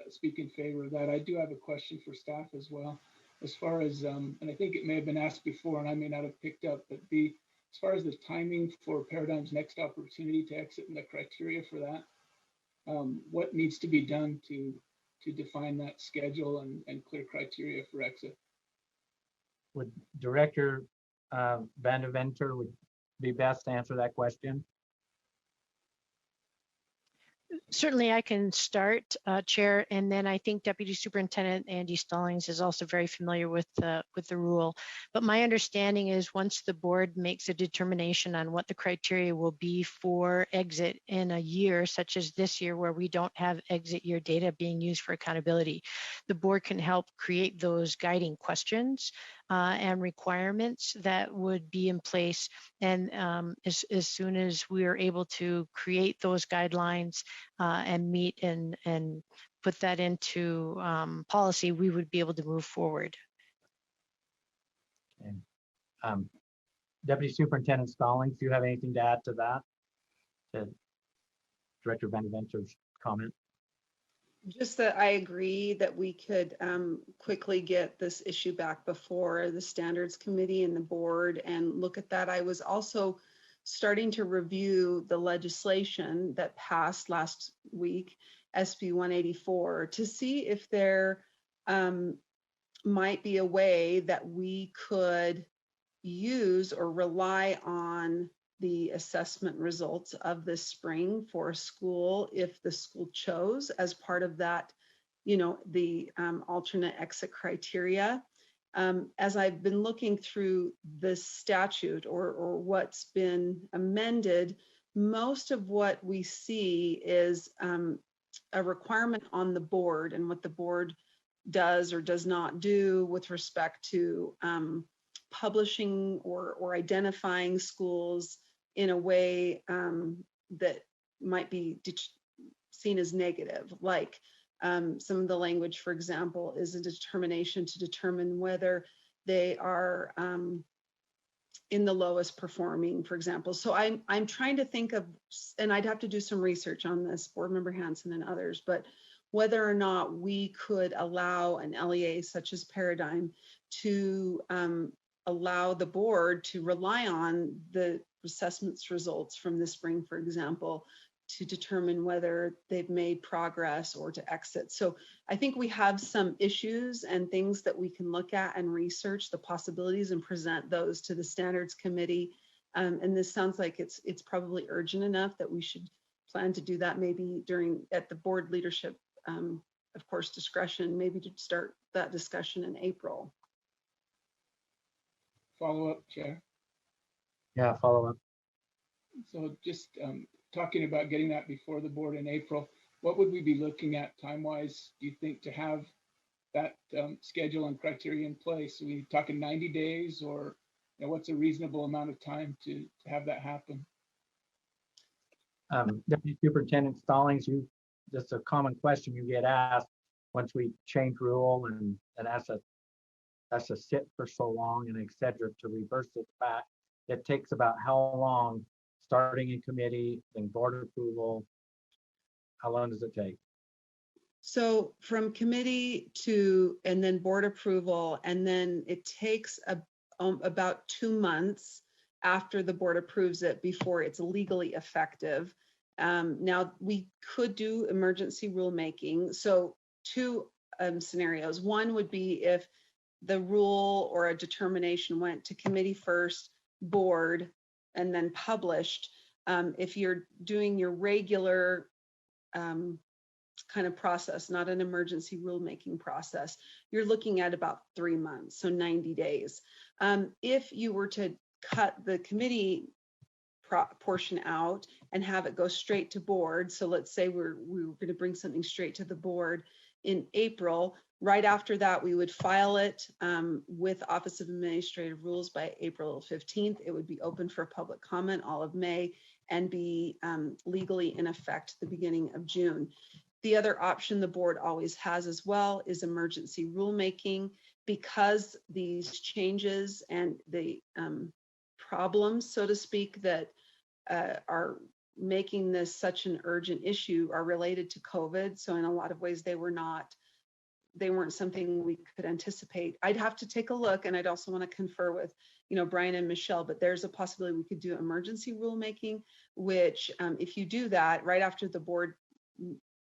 speak in favor of that. I do have a question for staff as well. As far as, and I think it may have been asked before and I may not have picked up, but as far as the timing for Paradigm's next opportunity to exit and the criteria for that, what needs to be done to define that schedule and clear criteria for exit? Would Director Deventer would be best to answer that question? Certainly, I can start, Chair, and then I think Deputy Superintendent Andy Stallings is also very familiar with the rule. But my understanding is once the board makes a determination on what the criteria will be for exit in a year, such as this year where we don't have exit year data being used for accountability, the board can help create those guiding questions and requirements that would be in place. And as soon as we are able to create those guidelines and meet and put that into policy, we would be able to move forward. And, Deputy Superintendent Stallings, do you have anything to add to that? To Director Deventer's comment? Just that I agree that we could quickly get this issue back before the standards committee and the board and look at that. I was also starting to review the legislation that passed last week, SB 184, to see if there might be a way that we could use or rely on the assessment results of this spring for a school if the school chose as part of that, the alternate exit criteria. As I've been looking through this statute or what's been amended, most of what we see is a requirement on the board and what the board does or does not do with respect to publishing or identifying schools in a way that might be seen as negative, like some of the language, for example, is a determination to determine whether they are in the lowest performing, for example. So I'm trying to think of, and I'd have to do some research on this, Board Member Hanson and others, but whether or not we could allow an LEA such as Paradigm to allow the board to rely on the assessments results from the spring, for example, to determine whether they've made progress or to exit. So I think we have some issues and things that we can look at and research the possibilities and present those to the standards committee. And this sounds like it's probably urgent enough that we should plan to do that maybe at the board leadership, of course, discretion, maybe to start that discussion in April. Follow up, Chair. Yeah, follow up. So just talking about getting that before the board in April, what would we be looking at time-wise, do you think, to have that schedule and criteria in place? Are we talking 90 days or what's a reasonable amount of time to have that happen? Deputy Superintendent Stallings, that's a common question you get asked once we change rule and ask a has to sit for so long and et cetera to reverse it back. It takes about how long, starting in committee, then board approval? How long does it take? So from committee to, and then board approval, and then it takes about 2 months after the board approves it before it's legally effective. Now, we could do emergency rulemaking. So 2 scenarios. One would be if the rule or a determination went to committee first, board, and then published. If you're doing your regular kind of process, not an emergency rulemaking process, you're looking at about 3 months, so 90 days. If you were to cut the committee portion out and have it go straight to board, so let's say we were going to bring something straight to the board in April, right after that we would file it with Office of Administrative Rules by April 15th. It would be open for public comment all of May and be legally in effect the beginning of June. The other option the board always has as well is emergency rulemaking, because these changes and the problems, so to speak, that are making this such an urgent issue are related to COVID. So in a lot of ways, they weren't something we could anticipate. I'd have to take a look, and I'd also want to confer with, Brian and Michelle, but there's a possibility we could do emergency rulemaking, which if you do that right after the board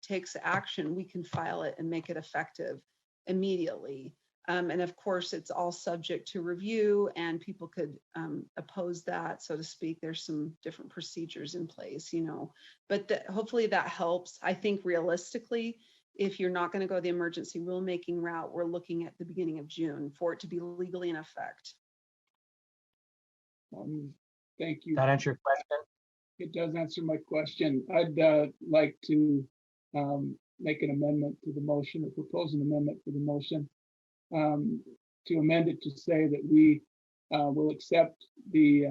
takes action, we can file it and make it effective immediately. And of course, it's all subject to review, and people could oppose that, so to speak. There's some different procedures in place, but hopefully that helps. I think realistically, if you're not going to go the emergency rulemaking route, we're looking at the beginning of June for it to be legally in effect. Thank you. That answer your question? It does answer my question. I'd like to make an amendment to the motion, or propose an amendment to the motion, to amend it to say that we will accept the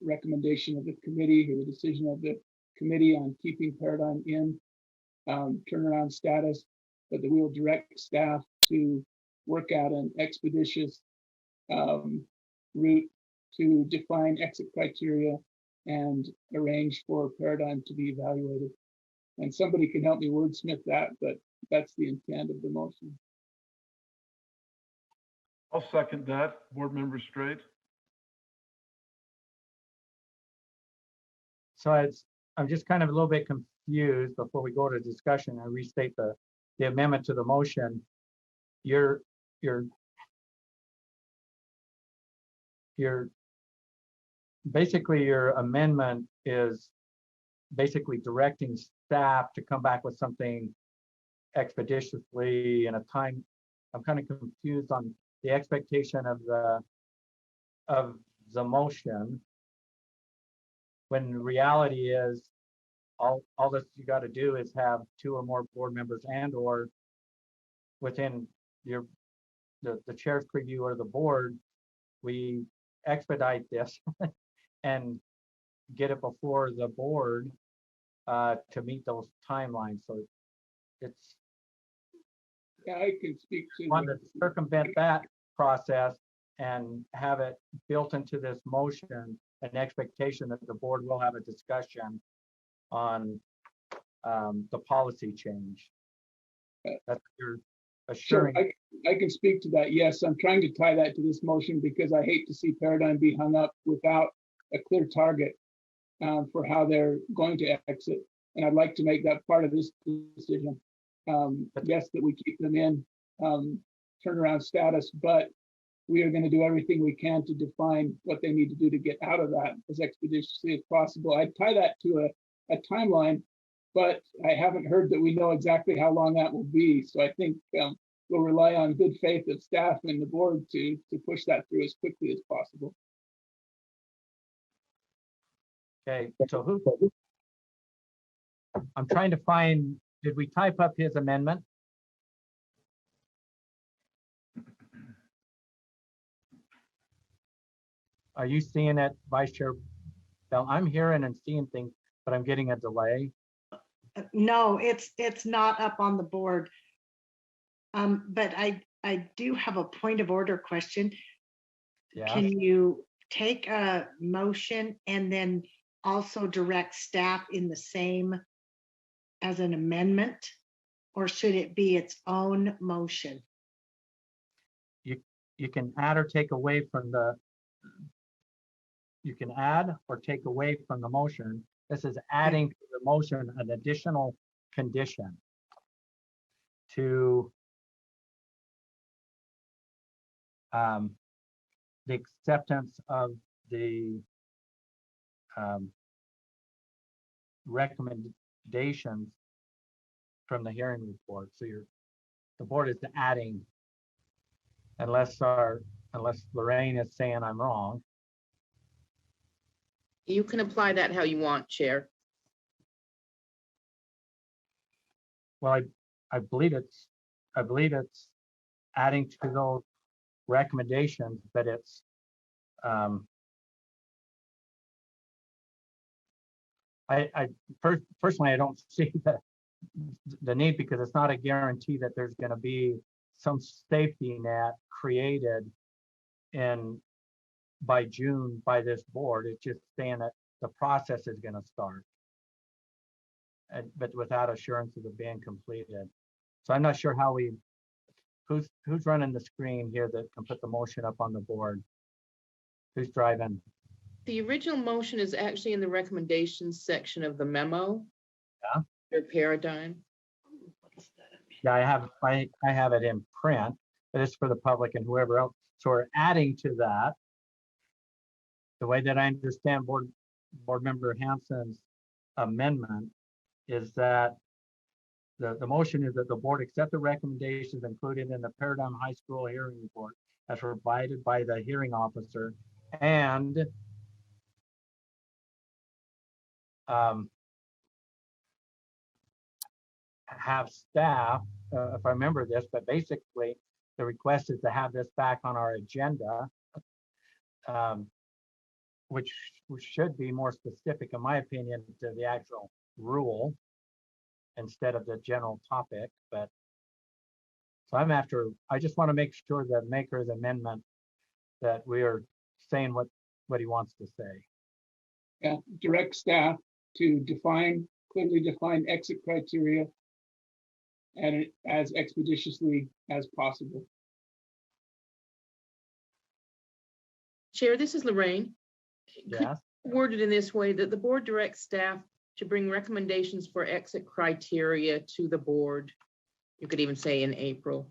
recommendation of the committee, or the decision of the committee on keeping Paradigm in turnaround status, but that we will direct staff to work out an expeditious route to define exit criteria and arrange for Paradigm to be evaluated. And somebody can help me wordsmith that, but that's the intent of the motion. I'll second that. Board Member Straight. So I'm just kind of a little bit confused before we go to discussion and restate the amendment to the motion. Your basically your amendment is basically directing staff to come back with something expeditiously in a time. I'm kind of confused on the expectation of the motion, when the reality is all that you got to do is have 2 or more board members, and or within the chair's preview or the board, we expedite this and get it before the board to meet those timelines. So it's, yeah, I can speak to want to circumvent that process and have it built into this motion, an expectation that the board will have a discussion on the policy change. That's your assuring. Sure, I can speak to that. Yes, I'm trying to tie that to this motion because I hate to see Paradigm be hung up without a clear target for how they're going to exit. And I'd like to make that part of this decision. Yes, that we keep them in turnaround status, but we are going to do everything we can to define what they need to do to get out of that as expeditiously as possible. I tie that to a timeline, but I haven't heard that we know exactly how long that will be. So I think we'll rely on good faith of staff and the board to push that through as quickly as possible. Okay, so I'm trying to find, did we type up his amendment? Are you seeing it, Vice Chair Bell? I'm hearing and seeing things, but I'm getting a delay. No, it's not up on the board. But I do have a point of order question. Yes. Can you take a motion and then also direct staff in the same as an amendment? Or should it be its own motion? You can add or take away from the, you can add or take away from the motion. This is adding to the motion an additional condition to the acceptance of the recommendations from the hearing report. So the board is adding, unless Lorraine is saying I'm wrong. You can apply that how you want, Chair. Well, I believe it's adding to those recommendations, but it's personally I don't see the need, because it's not a guarantee that there's going to be some safety net created by June by this board. It's just saying that the process is going to start, but without assurance of it being completed. So I'm not sure how who's running the screen here that can put the motion up on the board. Who's driving? The original motion is actually in the recommendations section of the memo. Yeah. Your paradigm. Yeah, I have it in print, but it's for the public and whoever else. So we're adding to that. The way that I understand board member Hanson's amendment is that the motion is that the board accept the recommendations included in the Paradigm High School hearing report as provided by the hearing officer, and have staff, if I remember this, but basically the request is to have this back on our agenda, which should be more specific, in my opinion, to the actual rule instead of the general topic. But so I just want to make sure that maker's amendment, that we are saying what he wants to say. Yeah, direct staff to clearly define exit criteria and as expeditiously as possible. Chair, this is Lorraine. Yes. Worded in this way, that the board directs staff to bring recommendations for exit criteria to the board. You could even say in April.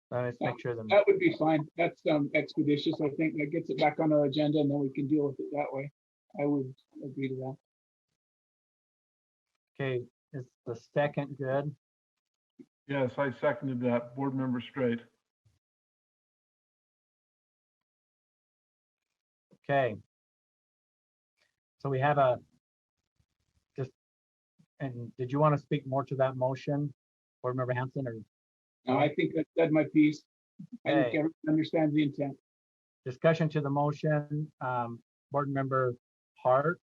Let's make sure that would be fine. That's expeditious. I think that gets it back on our agenda, and then we can deal with it that way. I would agree to that. Okay, is the second good? Yes, I seconded that. Board Member Straight. Okay. So we have and did you want to speak more to that motion, Board Member Hanson, or? No, I think I said my piece. Okay. I think everyone understands the intent. Discussion to the motion, Board Member Hart.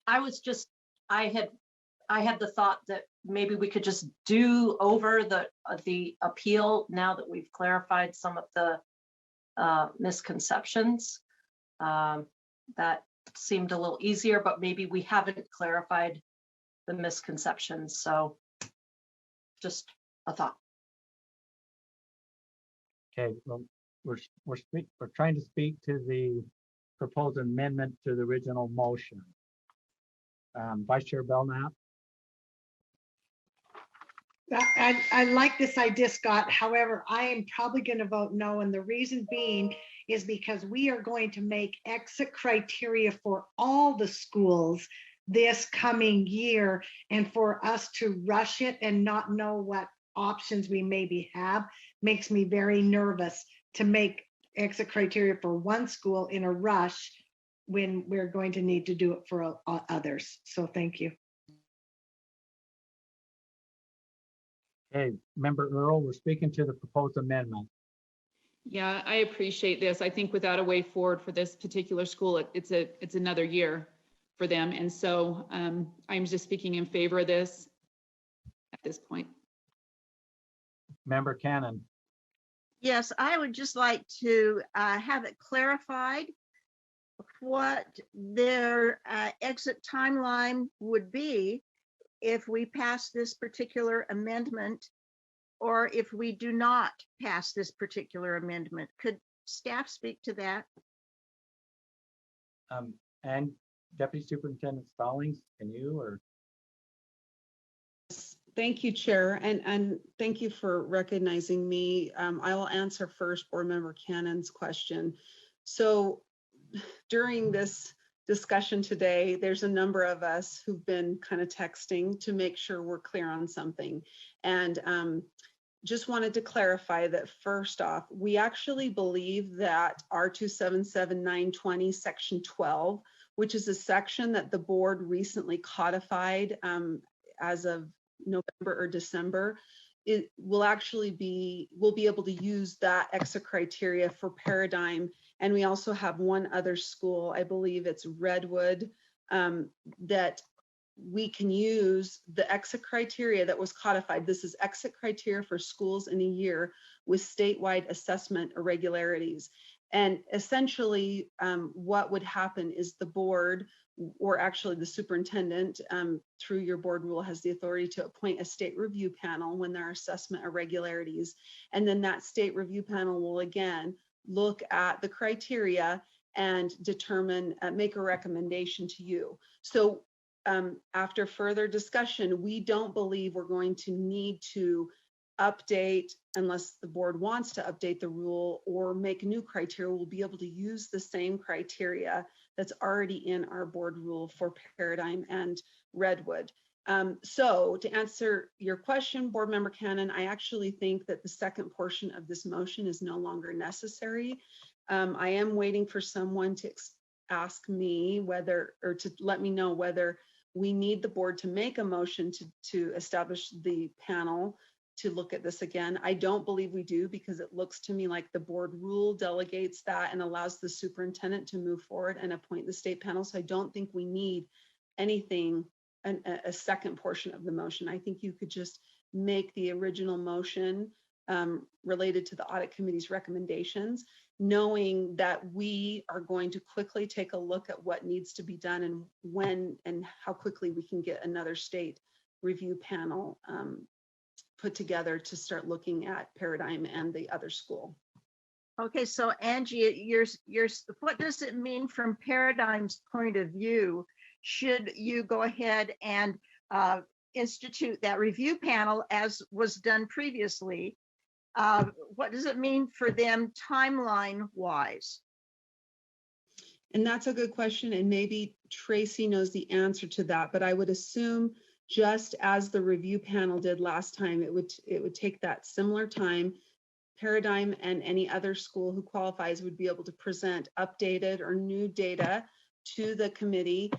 I had the thought that maybe we could just do over the appeal now that we've clarified some of the misconceptions. That seemed a little easier, but maybe we haven't clarified the misconceptions. So just a thought. Okay, well, we're trying to speak to the proposed amendment to the original motion. Vice Chair Belknap. I like this idea, Scott. However, I am probably going to vote no. And the reason being is because we are going to make exit criteria for all the schools this coming year. And for us to rush it and not know what options we maybe have makes me very nervous to make exit criteria for one school in a rush when we're going to need to do it for others. So thank you. Okay, Member Earl, we're speaking to the proposed amendment. Yeah, I appreciate this. I think without a way forward for this particular school, it's another year for them. And so I'm just speaking in favor of this at this point. Member Cannon. Yes, I would just like to have it clarified what their exit timeline would be if we pass this particular amendment, or if we do not pass this particular amendment. Could staff speak to that? And Deputy Superintendent Stallings, can you, or? Thank you, Chair, and thank you for recognizing me. I will answer first Board Member Cannon's question. So during this discussion today, there's a number of us who've been kind of texting to make sure we're clear on something. And just wanted to clarify that first off, we actually believe that R277920 section 12, which is a section that the board recently codified as of November or December, it will actually be, we'll be able to use that exit criteria for Paradigm. And we also have one other school, I believe it's Redwood, that we can use the exit criteria that was codified. This is exit criteria for schools in a year with statewide assessment irregularities. And essentially what would happen is the board, or actually the superintendent through your board rule, has the authority to appoint a state review panel when there are assessment irregularities. And then that state review panel will again look at the criteria and determine, make a recommendation to you. So after further discussion, we don't believe we're going to need to update, unless the board wants to update the rule or make new criteria. We'll be able to use the same criteria that's already in our board rule for Paradigm and Redwood. So to answer your question, Board Member Cannon, I actually think that the second portion of this motion is no longer necessary. I am waiting for someone to ask me whether, or to let me know whether we need the board to make a motion to establish the panel to look at this again. I don't believe we do, because it looks to me like the board rule delegates that and allows the superintendent to move forward and appoint the state panel. So I don't think we need anything, a second portion of the motion. I think you could just make the original motion related to the audit committee's recommendations, knowing that we are going to quickly take a look at what needs to be done and when and how quickly we can get another state review panel put together to start looking at Paradigm and the other school. Okay, so Angie, what does it mean from Paradigm's point of view? Should you go ahead and institute that review panel as was done previously? What does it mean for them timeline-wise? And that's a good question, and maybe Tracy knows the answer to that, but I would assume just as the review panel did last time, it would take that similar time. Paradigm and any other school who qualifies would be able to present updated or new data to the committee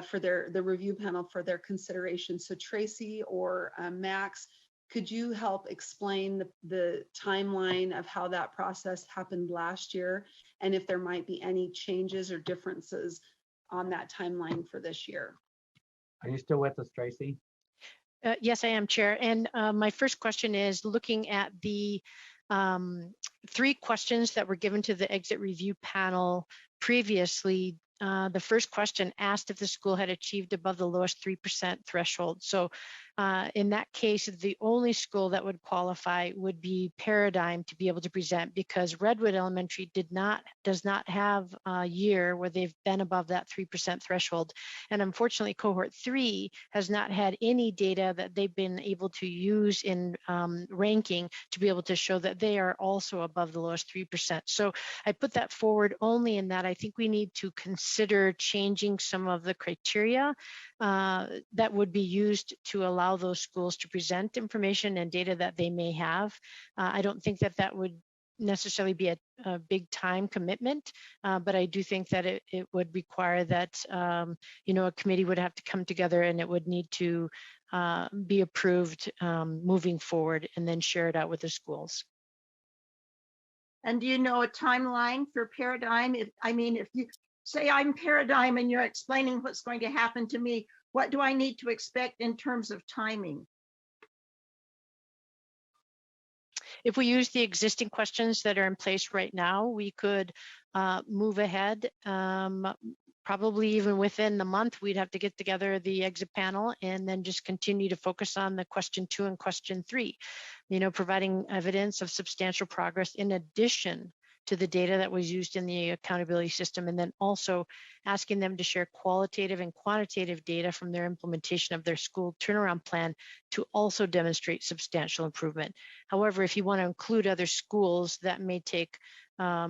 for the review panel for their consideration. So Tracy or Max, could you help explain the timeline of how that process happened last year, and if there might be any changes or differences on that timeline for this year? Are you still with us, Tracy? Yes, I am, Chair. And my first question is looking at the 3 questions that were given to the exit review panel previously. The first question asked if the school had achieved above the lowest 3% threshold. So in that case, the only school that would qualify would be Paradigm to be able to present, because Redwood Elementary does not have a year where they've been above that 3% threshold. And unfortunately, cohort 3 has not had any data that they've been able to use in ranking to be able to show that they are also above the lowest 3%. So I put that forward only in that I think we need to consider changing some of the criteria that would be used to allow those schools to present information and data that they may have. I don't think that would necessarily be a big time commitment, but I do think that it would require that a committee would have to come together, and it would need to be approved moving forward and then share it out with the schools. And do you know a timeline for Paradigm? If you say I'm Paradigm and you're explaining what's going to happen to me, what do I need to expect in terms of timing? If we use the existing questions that are in place right now, we could move ahead. Probably even within the month, we'd have to get together the exit panel and then just continue to focus on the question 2 and question 3, providing evidence of substantial progress in addition to the data that was used in the accountability system, and then also asking them to share qualitative and quantitative data from their implementation of their school turnaround plan to also demonstrate substantial improvement. However, if you want to include other schools, that may take a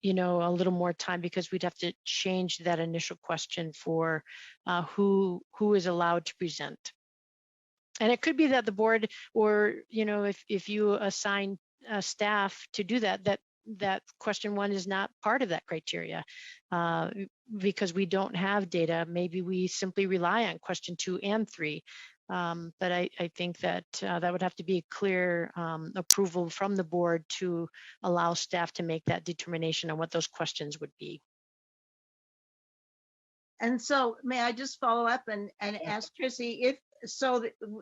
little more time, because we'd have to change that initial question for who is allowed to present. And it could be that the board, or if you assign staff to do that question 1 is not part of that criteria because we don't have data. Maybe we simply rely on question 2 and 3. But I think that that would have to be a clear approval from the board to allow staff to make that determination on what those questions would be. And so may I just follow up and ask Tracy,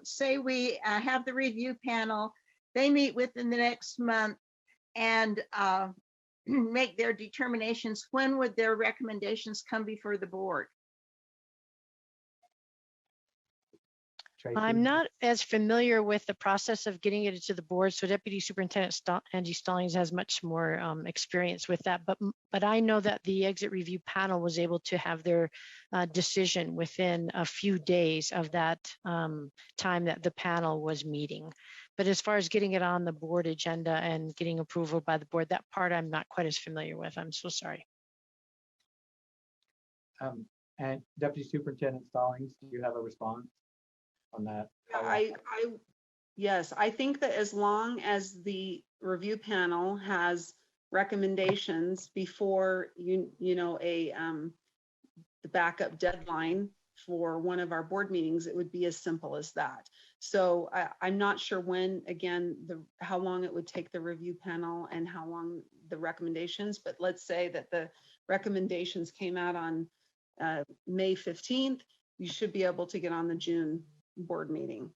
say we have the review panel, they meet within the next month and make their determinations, when would their recommendations come before the board? Tracy? I'm not as familiar with the process of getting it to the board, so Deputy Superintendent Angie Stallings has much more experience with that. But I know that the exit review panel was able to have their decision within a few days of that time that the panel was meeting. But as far as getting it on the board agenda and getting approval by the board, that part I'm not quite as familiar with. I'm so sorry. And Deputy Superintendent Stallings, do you have a response on that? Yes, I think that as long as the review panel has recommendations before the backup deadline for one of our board meetings, it would be as simple as that. So I'm not sure when, again, how long it would take the review panel and how long the recommendations, but let's say that the recommendations came out on May 15th, you should be able to get on the June board meeting,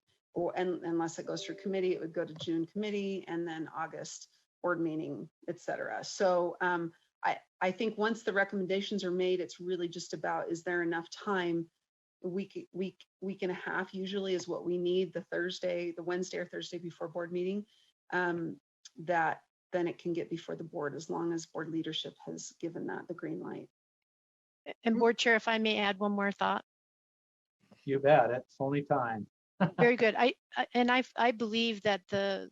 and unless it goes through committee, it would go to June committee and then August board meeting, etc. So I think once the recommendations are made, it's really just about, is there enough time? Week and a half usually is what we need, the Wednesday or Thursday before board meeting, that then it can get before the board, as long as board leadership has given that the green light. And board chair, if I may add one more thought. You bet, it's only time. Very good. I believe that the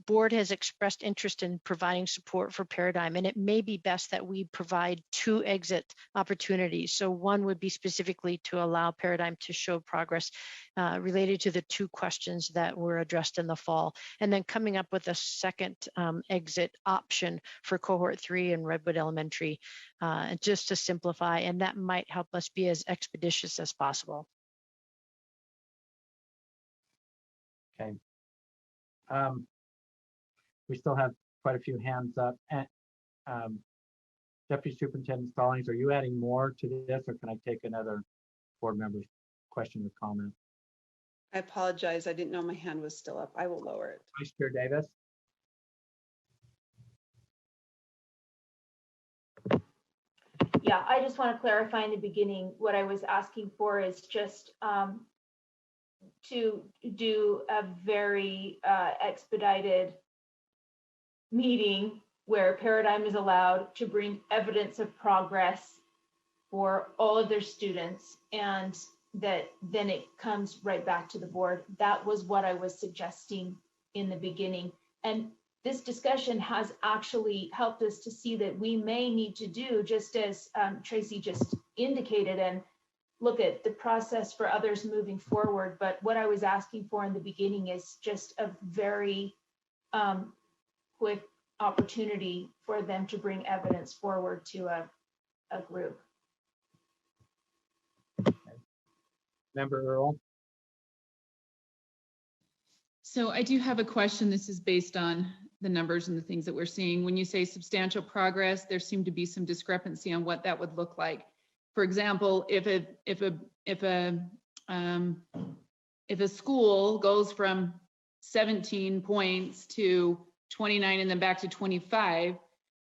board has expressed interest in providing support for Paradigm, and it may be best that we provide 2 exit opportunities. So one would be specifically to allow Paradigm to show progress related to the 2 questions that were addressed in the fall, and then coming up with a second exit option for cohort 3 in Redwood Elementary, just to simplify, and that might help us be as expeditious as possible. Okay. We still have quite a few hands up. And Deputy Superintendent Stallings, are you adding more to this, or can I take another board member's question or comment? I apologize. I didn't know my hand was still up. I will lower it. Vice Chair Davis. Yeah, I just want to clarify in the beginning, what I was asking for is just to do a very expedited meeting where Paradigm is allowed to bring evidence of progress for all of their students, and that then it comes right back to the board. That was what I was suggesting in the beginning. And this discussion has actually helped us to see that we may need to do, just as Tracy just indicated, and look at the process for others moving forward. But what I was asking for in the beginning is just a very quick opportunity for them to bring evidence forward to a group. Member Earl. So I do have a question. This is based on the numbers and the things that we're seeing. When you say substantial progress, there seemed to be some discrepancy on what that would look like. For example, if a school goes from 17 points to 29 and then back to 25,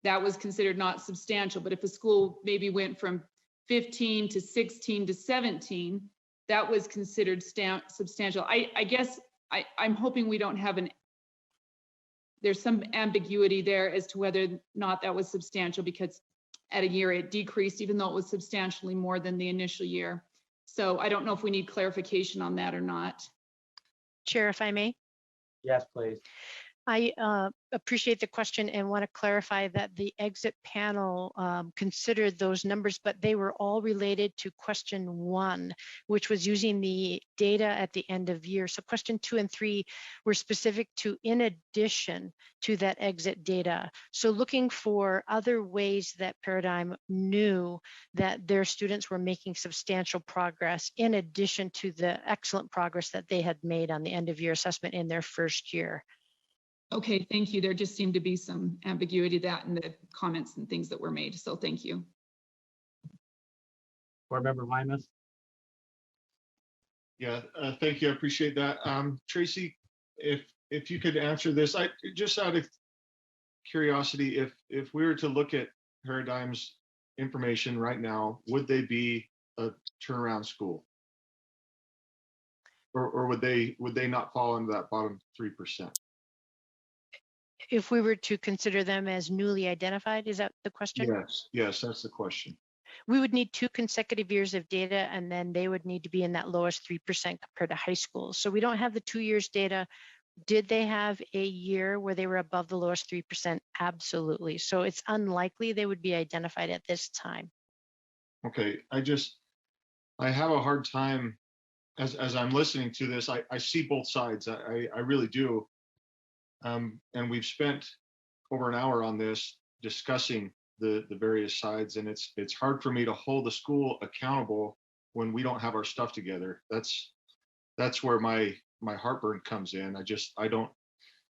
that was considered not substantial. But if a school maybe went from 15 to 16 to 17, that was considered substantial. I guess I'm hoping we don't have there's some ambiguity there as to whether or not that was substantial, because at a year it decreased, even though it was substantially more than the initial year. So I don't know if we need clarification on that or not. Chair, if I may. Yes, please. I appreciate the question and want to clarify that the exit panel considered those numbers, but they were all related to question 1, which was using the data at the end of year. So question 2 and 3 were specific to in addition to that exit data. So looking for other ways that Paradigm knew that their students were making substantial progress in addition to the excellent progress that they had made on the end of year assessment in their first year. Okay, thank you. There just seemed to be some ambiguity that in the comments and things that were made. So thank you. Board Member Mimas. Yeah, thank you. I appreciate that. Tracy, if you could answer this, I just out of curiosity, if we were to look at Paradigm's information right now, would they be a turnaround school, or would they not fall into that bottom 3%? If we were to consider them as newly identified, is that the question? Yes, that's the question. We would need 2 consecutive years of data, and then they would need to be in that lowest 3% compared to high school. So we don't have the 2 years data. Did they have a year where they were above the lowest 3%? Absolutely. So it's unlikely they would be identified at this time. Okay, I have a hard time as I'm listening to this. I see both sides. I really do. And we've spent over an hour on this discussing the various sides, and it's hard for me to hold the school accountable when we don't have our stuff together. That's where my heartburn comes in.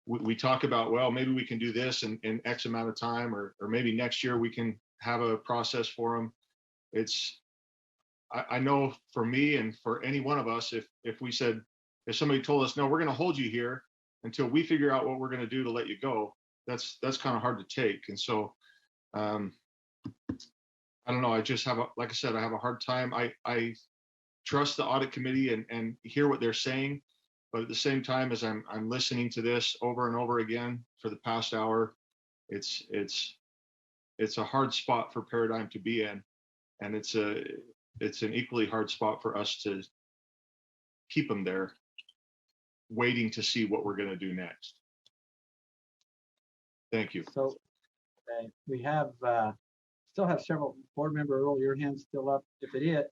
We talk about, well, maybe we can do this in X amount of time, or maybe next year we can have a process for them. I know for me and for any one of us, if somebody told us, no, we're going to hold you here until we figure out what we're going to do to let you go, that's kind of hard to take. And so I don't know, I just have like I said, I have a hard time. I trust the audit committee and hear what they're saying, but at the same time, as I'm listening to this over and over again for the past hour, it's a hard spot for Paradigm to be in, and it's an equally hard spot for us to keep them there, waiting to see what we're going to do next. Thank you. So we have still have several. Board Member Earl, your hand's still up. If it is,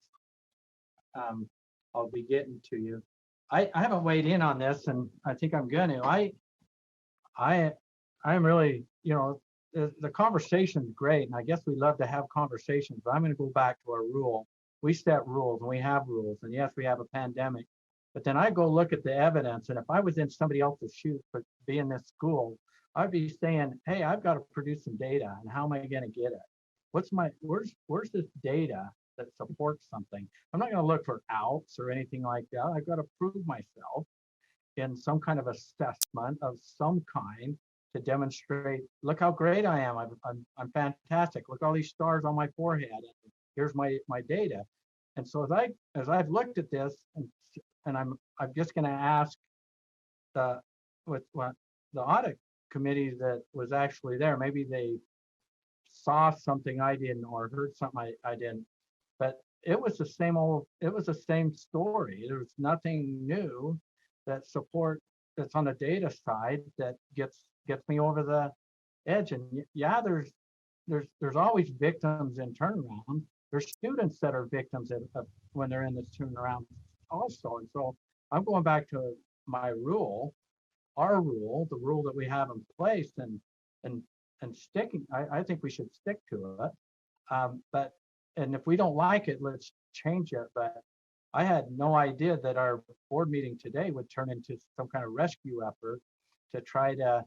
I'll be getting to you. I haven't weighed in on this, and I think I'm going to. I'm really, the conversation's great, and I guess we love to have conversations, but I'm going to go back to our rule. We set rules, and we have rules, and yes, we have a pandemic. But then I go look at the evidence, and if I was in somebody else's shoes for being in this school, I'd be saying, hey, I've got to produce some data, and how am I going to get it? Where's this data that supports something? I'm not going to look for outs or anything like that. I've got to prove myself in some kind of assessment of some kind to demonstrate, look how great I am. I'm fantastic. Look all these stars on my forehead. And here's my data. And so as I've looked at this, and I'm just going to ask the audit committee that was actually there, maybe they saw something I didn't or heard something I didn't, but it was the same story. There was nothing new that's on the data side that gets me over the edge. And yeah, there's always victims in turnaround. There's students that are victims of when they're in this turnaround also. And so I'm going back to my rule, our rule, the rule that we have in place, and sticking. I think we should stick to it. And if we don't like it, let's change it. But I had no idea that our board meeting today would turn into some kind of rescue effort to try to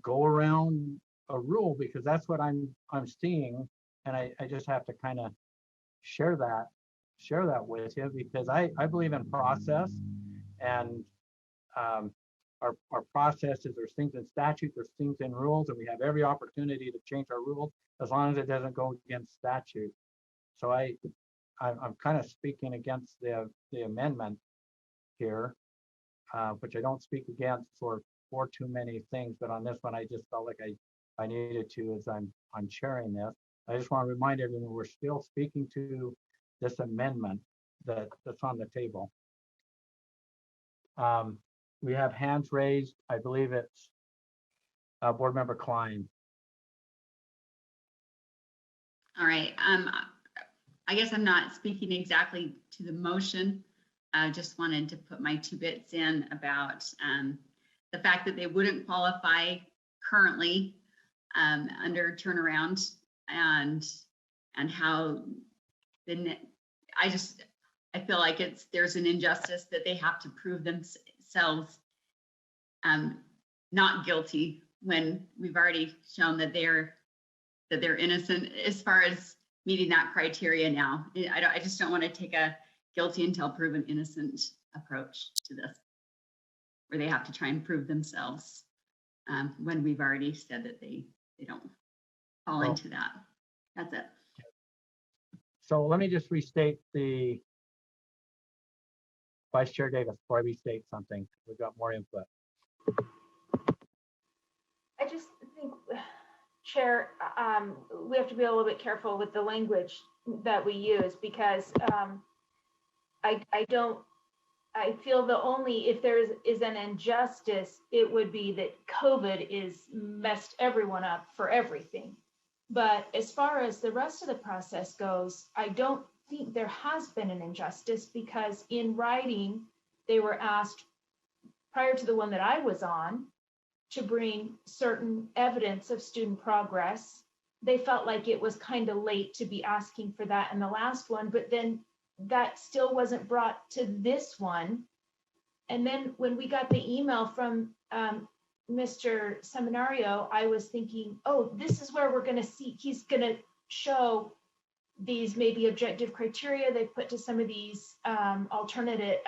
go around a rule, because that's what I'm seeing. And I just have to kind of share that with you, because I believe in process. And our process is, there's things in statute, there's things in rules, and we have every opportunity to change our rules as long as it doesn't go against statute. So I'm kind of speaking against the amendment here, which I don't speak against for too many things, but on this one, I just felt like I needed to, as I'm sharing this. I just want to remind everyone, we're still speaking to this amendment that's on the table. We have hands raised. I believe it's Board Member Klein. All right. I guess I'm not speaking exactly to the motion. I just wanted to put my 2 bits in about the fact that they wouldn't qualify currently under turnaround, and how I feel like there's an injustice that they have to prove themselves not guilty when we've already shown that they're innocent as far as meeting that criteria now. I just don't want to take a guilty until proven innocent approach to this, where they have to try and prove themselves when we've already said that they don't fall into that. That's it. So let me just restate the Vice Chair Davis before I restate something. We've got more input. I just think, Chair, we have to be a little bit careful with the language that we use, because I feel the only, if there is an injustice, it would be that COVID is messed everyone up for everything. But as far as the rest of the process goes, I don't think there has been an injustice, because in writing, they were asked prior to the one that I was on to bring certain evidence of student progress. They felt like it was kind of late to be asking for that in the last one, but then that still wasn't brought to this one. And then when we got the email from Mr. Seminario, I was thinking, oh, this is where we're going to see, he's going to show these maybe objective criteria they put to some of these alternative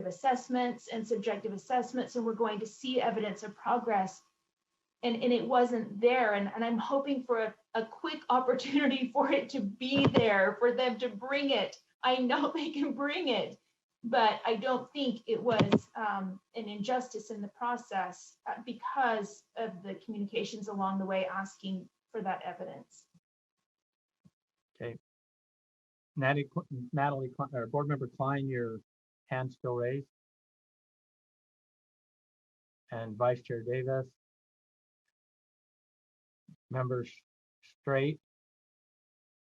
assessments and subjective assessments, and we're going to see evidence of progress. And it wasn't there. And I'm hoping for a quick opportunity for it to be there, for them to bring it. I know they can bring it, but I don't think it was an injustice in the process because of the communications along the way asking for that evidence. Okay. Natalie, or Board Member Klein, your hand still raised. And Vice Chair Davis. Member Straight,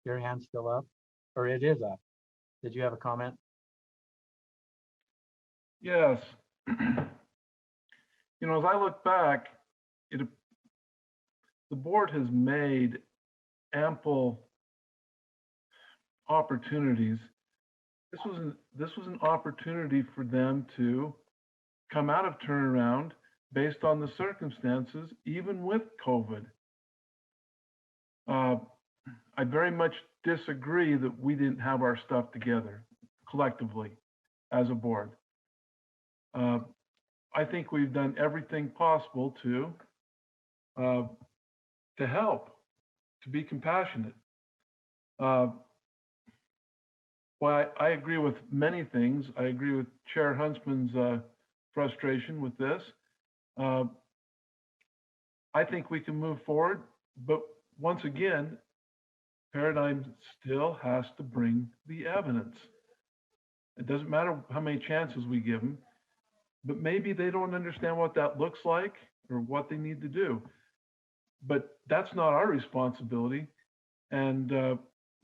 your hand's still up, or it is up. Did you have a comment? Yes. You know, as I look back, the board has made ample opportunities. This was an opportunity for them to come out of turnaround based on the circumstances, even with COVID. I very much disagree that we didn't have our stuff together collectively as a board. I think we've done everything possible to help, to be compassionate. Well, I agree with many things. I agree with Chair Huntsman's frustration with this. I think we can move forward, but once again, Paradigm still has to bring the evidence. It doesn't matter how many chances we give them, but maybe they don't understand what that looks like or what they need to do. But that's not our responsibility. And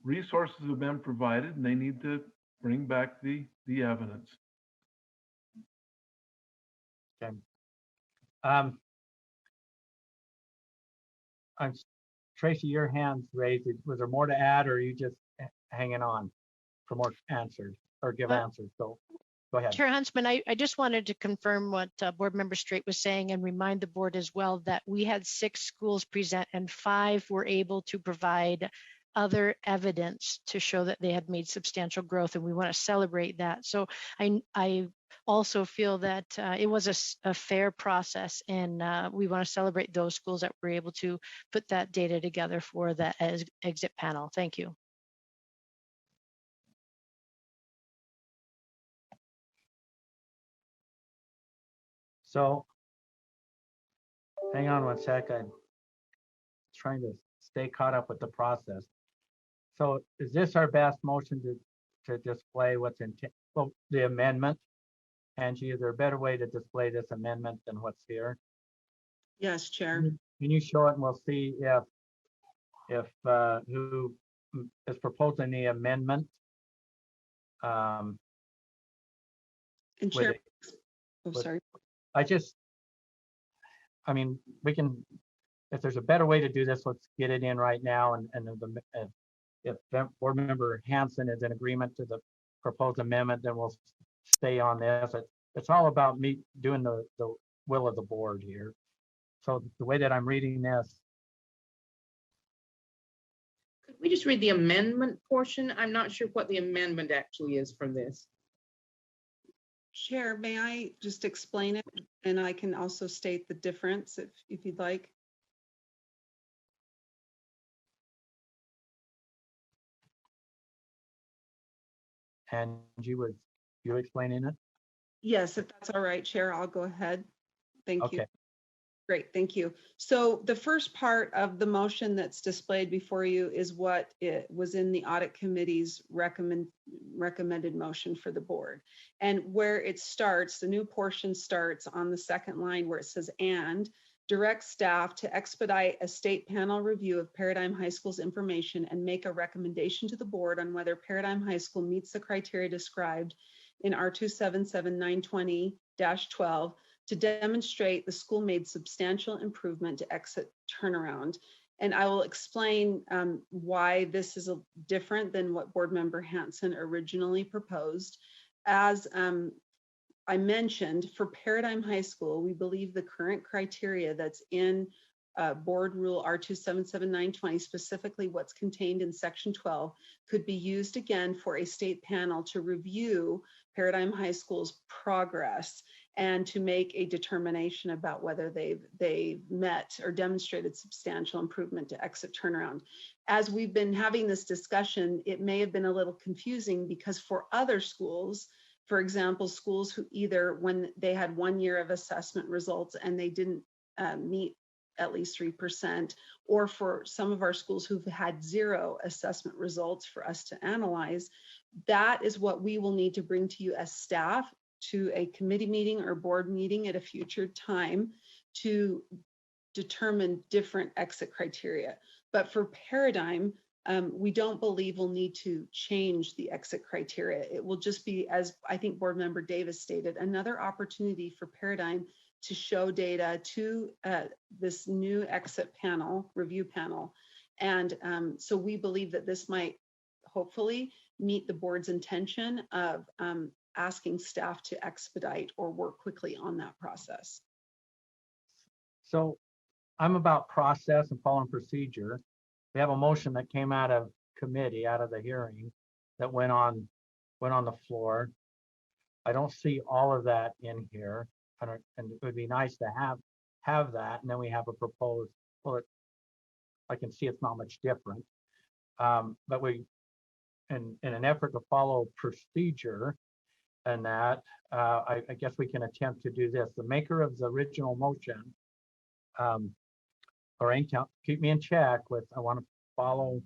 resources have been provided, and they need to bring back the evidence. Okay. Tracy, your hand's raised. Was there more to add, or are you just hanging on for more answers or give answers? So Go ahead. Chair Huntsman, I just wanted to confirm what Board Member Straight was saying and remind the board as well that we had 6 schools present and 5 were able to provide other evidence to show that they had made substantial growth, and we want to celebrate that. So I also feel that it was a fair process, and we want to celebrate those schools that were able to put that data together for the exit panel. Thank you. So hang on one sec. I'm trying to stay caught up with the process. So is this our best motion to display what's in the amendment? Angie, is there a better way to display this amendment than what's here? Yes, Chair. Can you show it and we'll see if who is proposing the amendment? And Chair, sorry. I mean, we can, if there's a better way to do this, let's get it in right now. And if Board Member Hanson is in agreement to the proposed amendment, then we'll stay on this. It's all about me doing the will of the board here. So the way that I'm reading this. Could we just read the amendment portion? I'm not sure what the amendment actually is from this. Chair, may I just explain it? And I can also state the difference if you'd like. And was you explaining it? Yes, if that's all right, Chair, I'll go ahead. Thank you. Okay. Great, thank you. So the first part of the motion that's displayed before you is what it was in the audit committee's recommended motion for the board. And where it starts, the new portion starts on the second line where it says, and direct staff to expedite a state panel review of Paradigm High School's information and make a recommendation to the board on whether Paradigm High School meets the criteria described in R277920-12 to demonstrate the school made substantial improvement to exit turnaround. And I will explain why this is different than what Board Member Hanson originally proposed. As I mentioned, for Paradigm High School, we believe the current criteria that's in Board Rule R277920, specifically what's contained in Section 12, could be used again for a state panel to review Paradigm High School's progress and to make a determination about whether they've met or demonstrated substantial improvement to exit turnaround. As we've been having this discussion, it may have been a little confusing because for other schools, for example, schools who either when they had 1 year of assessment results and they didn't meet at least 3%, or for some of our schools who've had 0 assessment results for us to analyze, that is what we will need to bring to you as staff to a committee meeting or board meeting at a future time to determine different exit criteria. But for Paradigm, we don't believe we'll need to change the exit criteria. It will just be, as I think Board Member Davis stated, another opportunity for Paradigm to show data to this new exit panel, review panel. And so we believe that this might hopefully meet the board's intention of asking staff to expedite or work quickly on that process. So I'm about process and following procedure. We have a motion that came out of committee, out of the hearing, that went on the floor. I don't see all of that in here, and it would be nice to have that. And then we have a proposed. Well, I can see it's not much different, but we, in an effort to follow procedure, and that I guess we can attempt to do this. The maker of the original motion, or keep me in check with. I want to follow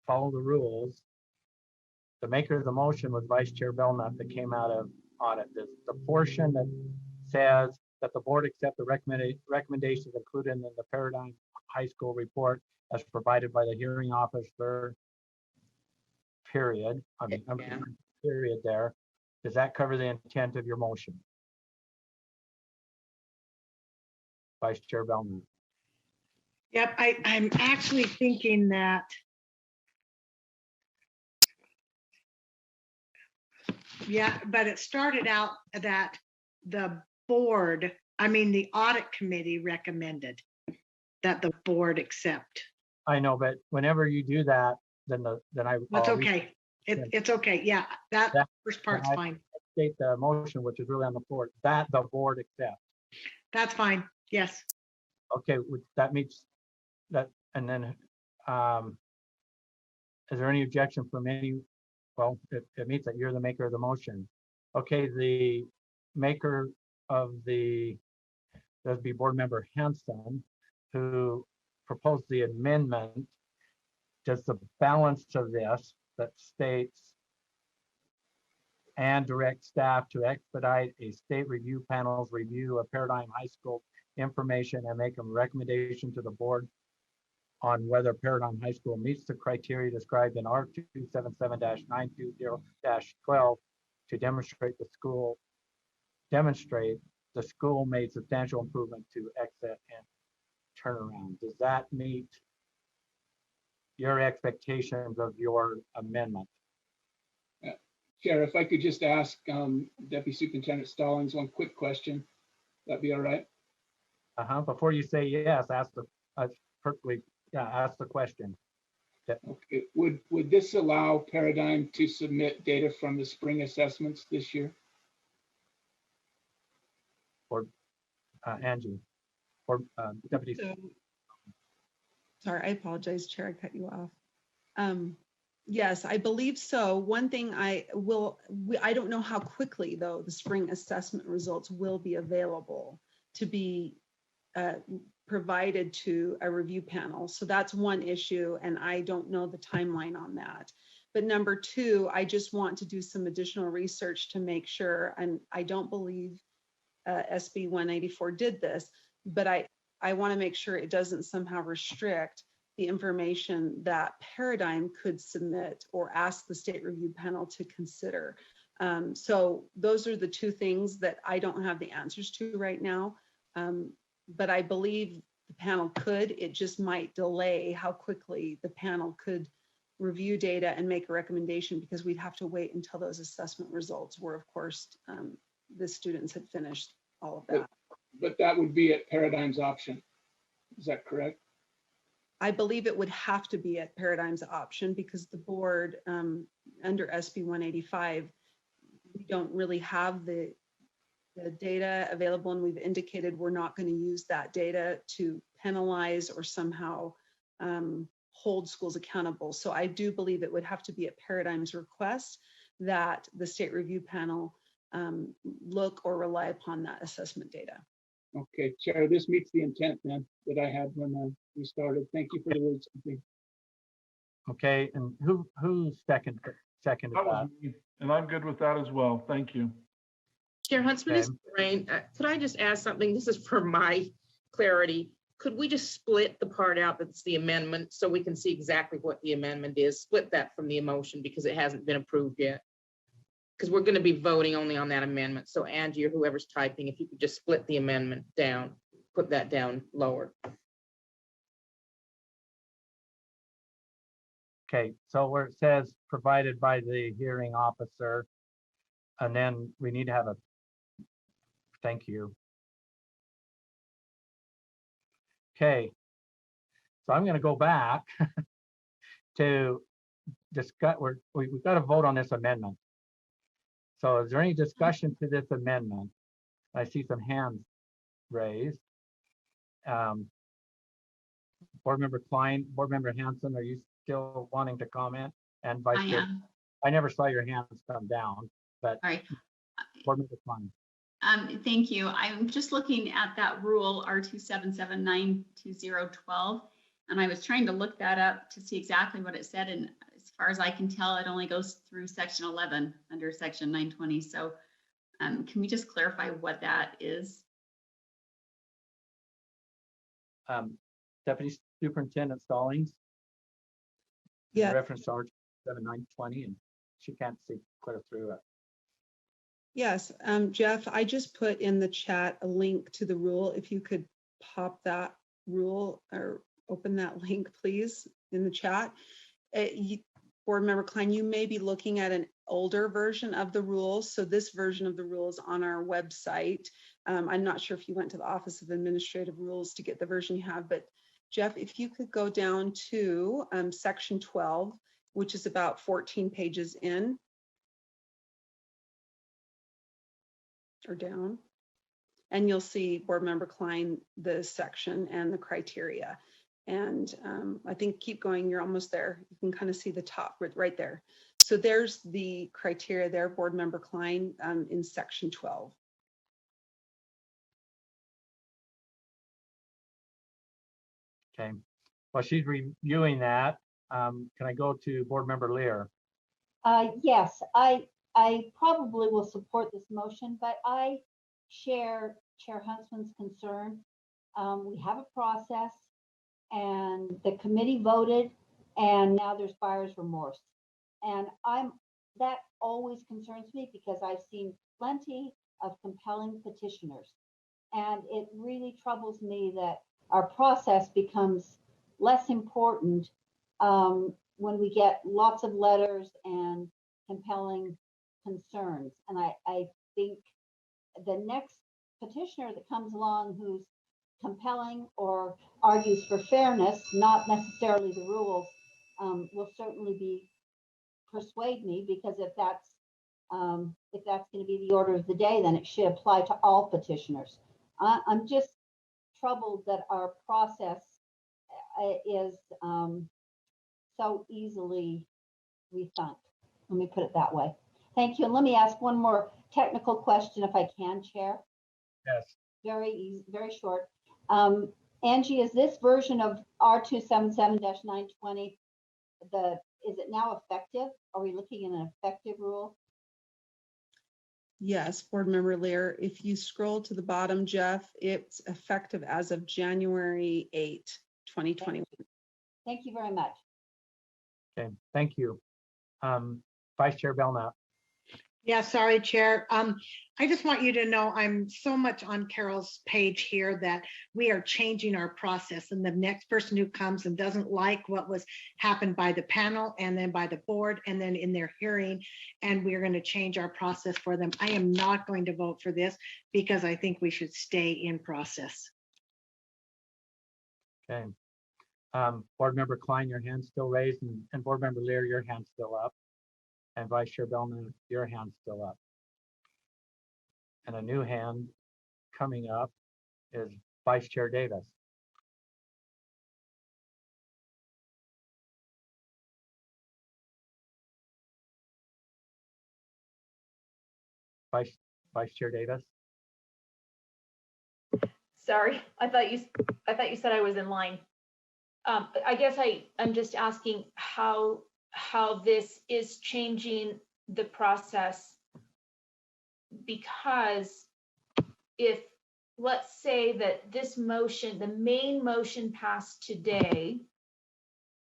the rules. The maker of the motion was Vice Chair Belknap that came out of audit. The portion that says that the board accept the recommendations included in the Paradigm High School report as provided by the hearing officer. Period. I mean, period there. Does that cover the intent of your motion? Vice Chair Belknap. Yep, I'm actually thinking that Yeah, but it started out that the the audit committee recommended that the board accept. I know, but whenever you do that, then That's okay. It's okay. Yeah, that first part's fine. State the motion, which is really on the floor, that the board accepts. That's fine. Yes. Okay, that meets that, and then, is there any objection from any? Well, it means that you're the maker of the motion. Okay, the maker of that'd be board member Hanson, who proposed the amendment. Does the balance of this that states and direct staff to expedite a state review panel's review of Paradigm High School information and make a recommendation to the board on whether Paradigm High School meets the criteria described in R277-920-12 to demonstrate the school made substantial improvement to exit and turnaround. Does that meet your expectations of your amendment? Chair, if I could just ask Deputy Superintendent Stallings one quick question, that'd be all right? Before you say yes, ask the question. Okay. Would this allow Paradigm to submit data from the spring assessments this year? Or Angie, or Deputy. Sorry, I apologize, Chair, I cut you off. Yes, I believe so. One thing I don't know how quickly though the spring assessment results will be available to be provided to a review panel. So that's one issue, and I don't know the timeline on that. But number two, I just want to do some additional research to make sure, and I don't believe SB 184 did this, but I want to make sure it doesn't somehow restrict the information that Paradigm could submit or ask the state review panel to consider. So those are the two things that I don't have the answers to right now. But I believe the panel could. It just might delay how quickly the panel could review data and make a recommendation, because we'd have to wait until those assessment results were, of course, the students had finished all of that. But that would be at Paradigm's option. Is that correct? I believe it would have to be at Paradigm's option, because the board under SB 185, we don't really have the data available, and we've indicated we're not going to use that data to penalize or somehow hold schools accountable. So I do believe it would have to be at Paradigm's request that the state review panel look or rely upon that assessment data. Okay, Chair, this meets the intent then that I had when we started. Thank you for the words. Okay, and who seconded That was me, and I'm good with that as well. Thank you. Chair Huntsman, this is Lorraine. Could I just ask something? This is for my clarity. Could we just split the part out that's the amendment so we can see exactly what the amendment is? Split that from the motion because it hasn't been approved yet. Because we're going to be voting only on that amendment. So Angie or whoever's typing, if you could just split the amendment down, put that down lower. Okay, so where it says provided by the hearing officer, and then we need to have a thank you. Okay, so I'm going to go back to discuss. We've got to vote on this amendment. So is there any discussion to this amendment? I see some hands raised. Board Member Klein, Board Member Hanson, are you still wanting to comment? And Vice Chair, I never saw your hands come down, but all right. Board Member Klein. Thank you. I'm just looking at that rule R277-920-12, and I was trying to look that up to see exactly what it said. And as far as I can tell, it only goes through section 11 under section 920. So can we just clarify what that is? Deputy Superintendent Stallings. Yeah. Reference to R277-920, and she can't see clear through it. Yes, Jeff, I just put in the chat a link to the rule. If you could pop that rule or open that link, please, in the chat. Board Member Klein, you may be looking at an older version of the rules. So this version of the rules on our website. I'm not sure if you went to the Office of Administrative Rules to get the version you have, but Jeff, if you could go down to section 12, which is about 14 pages in or down, and you'll see Board Member Klein, the section and the criteria. And I think keep going, you're almost there. You can kind of see the top right there. So there's the criteria there, Board Member Klein, in section 12. Okay, while she's reviewing that, can I go to Board Member Lear? Yes, I probably will support this motion, but I share Chair Huntsman's concern. We have a process, and the committee voted, and now there's buyer's remorse. And that always concerns me because I've seen plenty of compelling petitioners. And it really troubles me that our process becomes less important when we get lots of letters and compelling concerns. And I think the next petitioner that comes along who's compelling or argues for fairness, not necessarily the rules, will certainly persuade me, because if that's going to be the order of the day, then it should apply to all petitioners. I'm just troubled that our process is so easily rethunked. Let me put it that way. Thank you. And let me ask one more technical question, if I can, Chair. Yes. Very easy, very short. Angie, is this version of R277-920, is it now effective? Are we looking at an effective rule? Yes, Board Member Lear, if you scroll to the bottom, Jeff, it's effective as of January 8, 2021. Thank you very much. Okay, thank you. Vice Chair Belknap. Yeah, sorry, Chair. I just want you to know I'm so much on Carol's page here that we are changing our process, and the next person who comes and doesn't like what was happened by the panel and then by the board and then in their hearing, and we're going to change our process for them. I am not going to vote for this because I think we should stay in process. Okay. Board Member Klein, your hand's still raised, and Board Member Lear, your hand's still up. And Vice Chair Belknap, your hand's still up. And a new hand coming up is Vice Chair Davis. Vice Chair Davis. Sorry, I thought you said I was in line. I guess I'm just asking how this is changing the process, because if, let's say that this motion, the main motion passed today,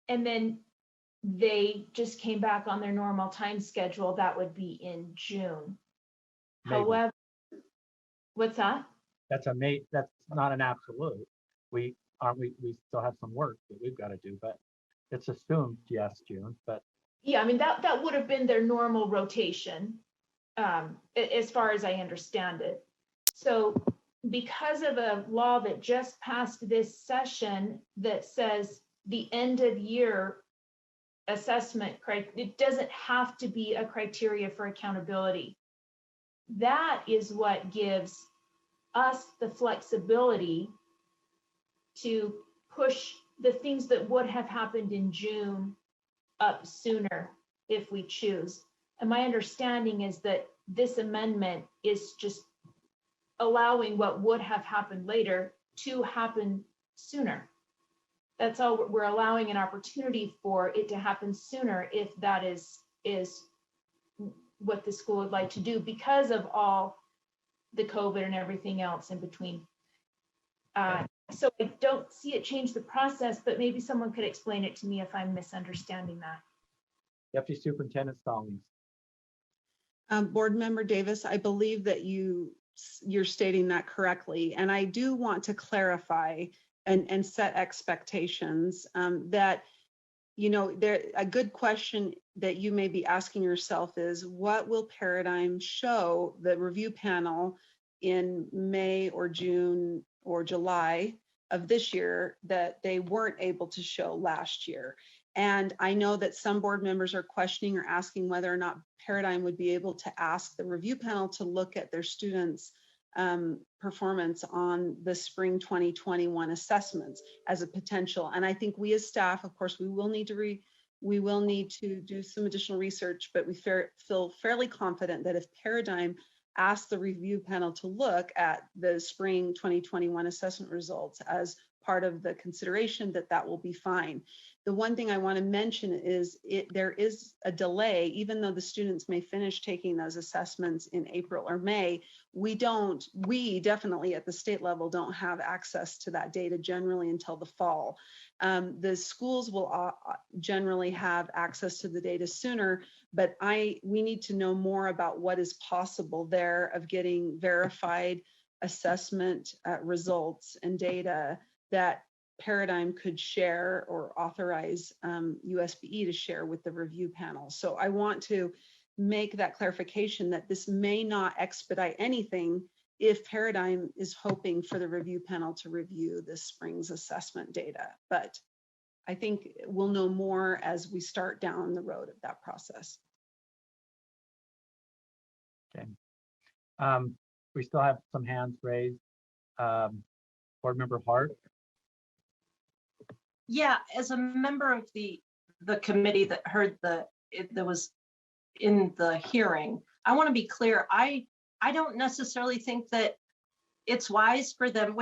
and then they just came back on their normal time schedule, that would be in June. Maybe. However, what's that? That's not an absolute. We still have some work that we've got to do, but it's assumed, yes, June, but. Yeah, I mean, that would have been their normal rotation, as far as I understand it. So because of a law that just passed this session that says the end of year assessment, it doesn't have to be a criteria for accountability. That is what gives us the flexibility to push the things that would have happened in June up sooner if we choose. And my understanding is that this amendment is just allowing what would have happened later to happen sooner. That's all. We're allowing an opportunity for it to happen sooner if that is what the school would like to do, because of all the COVID and everything else in between. So I don't see it change the process, but maybe someone could explain it to me if I'm misunderstanding that. Deputy Superintendent Stallings. Board Member Davis, I believe that you're stating that correctly. And I do want to clarify and set expectations that a good question that you may be asking yourself is, what will Paradigm show the review panel in May or June or July of this year that they weren't able to show last year? And I know that some board members are questioning or asking whether or not Paradigm would be able to ask the review panel to look at their students' performance on the spring 2021 assessments as a potential. And I think we as staff, of course, we will need to do some additional research, but we feel fairly confident that if Paradigm asks the review panel to look at the spring 2021 assessment results as part of the consideration, that will be fine. The one thing I want to mention is there is a delay. Even though the students may finish taking those assessments in April or May, we definitely at the state level don't have access to that data generally until the fall. The schools will generally have access to the data sooner, but we need to know more about what is possible there of getting verified assessment results and data that Paradigm could share or authorize USBE to share with the review panel. So I want to make that clarification that this may not expedite anything if Paradigm is hoping for the review panel to review this spring's assessment data. But I think we'll know more as we start down the road of that process. Okay. We still have some hands raised. Board Member Hart. Yeah, as a member of the committee that heard that was in the hearing, I want to be clear. I don't necessarily think that it's wise for them,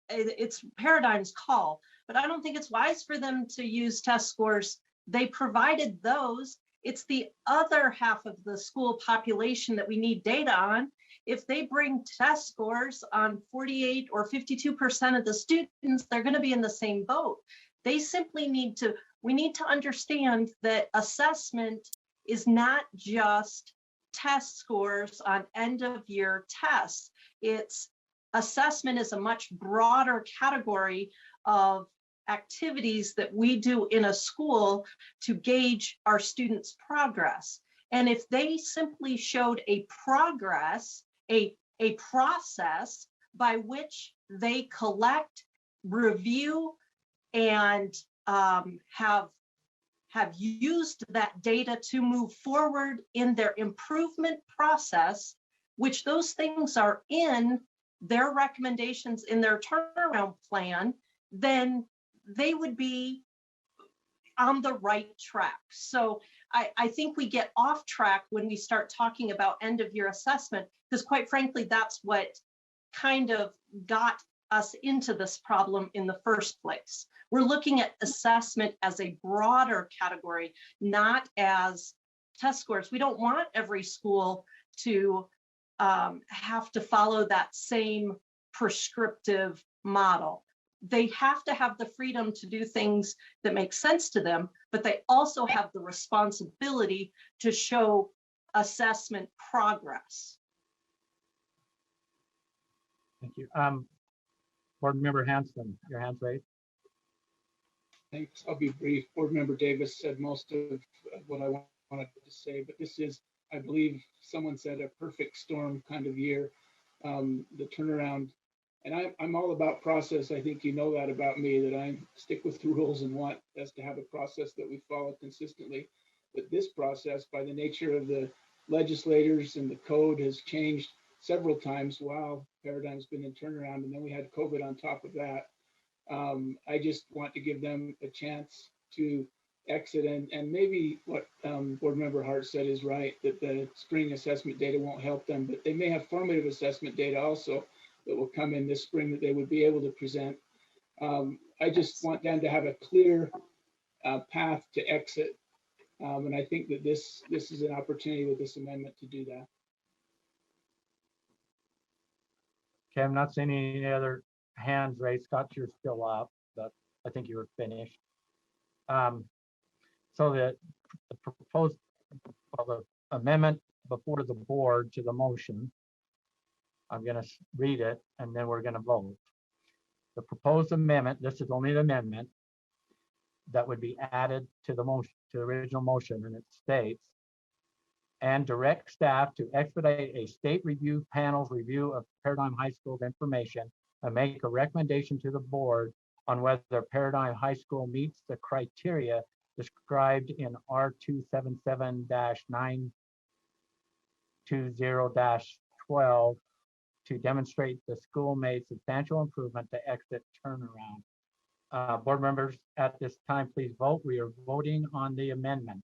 it's Paradigm's call, but I don't think it's wise for them to use test scores. They provided those. It's the other half of the school population that we need data on. If they bring test scores on 48 or 52% of the students, they're going to be in the same boat. They simply we need to understand that assessment is not just test scores on end of year tests. Assessment is a much broader category of activities that we do in a school to gauge our students' progress. And if they simply showed a progress, a process by which they collect, review, and have used that data to move forward in their improvement process, which those things are in their recommendations in their turnaround plan, then they would be on the right track. So I think we get off track when we start talking about end of year assessment, because quite frankly, that's what kind of got us into this problem in the first place. We're looking at assessment as a broader category, not as test scores. We don't want every school to have to follow that same prescriptive model. They have to have the freedom to do things that make sense to them, but they also have the responsibility to show assessment progress. Thank you. Board Member Hanson, your hand's raised. Thanks. I'll be brief. Board Member Davis said most of what I wanted to say, but this is, I believe someone said, a perfect storm kind of year. The turnaround, and I'm all about process. I think you know that about me, that I stick with the rules and want us to have a process that we follow consistently. But this process, by the nature of the legislators and the code, has changed several times while Paradigm's been in turnaround, and then we had COVID on top of that. I just want to give them a chance to exit, and maybe what Board Member Hart said is right, that the spring assessment data won't help them, but they may have formative assessment data also that will come in this spring that they would be able to present. I just want them to have a clear path to exit, and I think that this is an opportunity with this amendment to do that. Okay, I'm not seeing any other hands raised. Scott, you're still up, but I think you were finished. So the proposed, the amendment before the board to the motion, I'm going to read it and then we're going to vote. The proposed amendment, this is only the amendment, that would be added to the motion, to the original motion, and it states, and direct staff to expedite a state review panel's review of Paradigm High School's information and make a recommendation to the board on whether Paradigm High School meets the criteria described in R277-920-12 to demonstrate the school made substantial improvement to exit turnaround. Board members, at this time, please vote. We are voting on the amendment.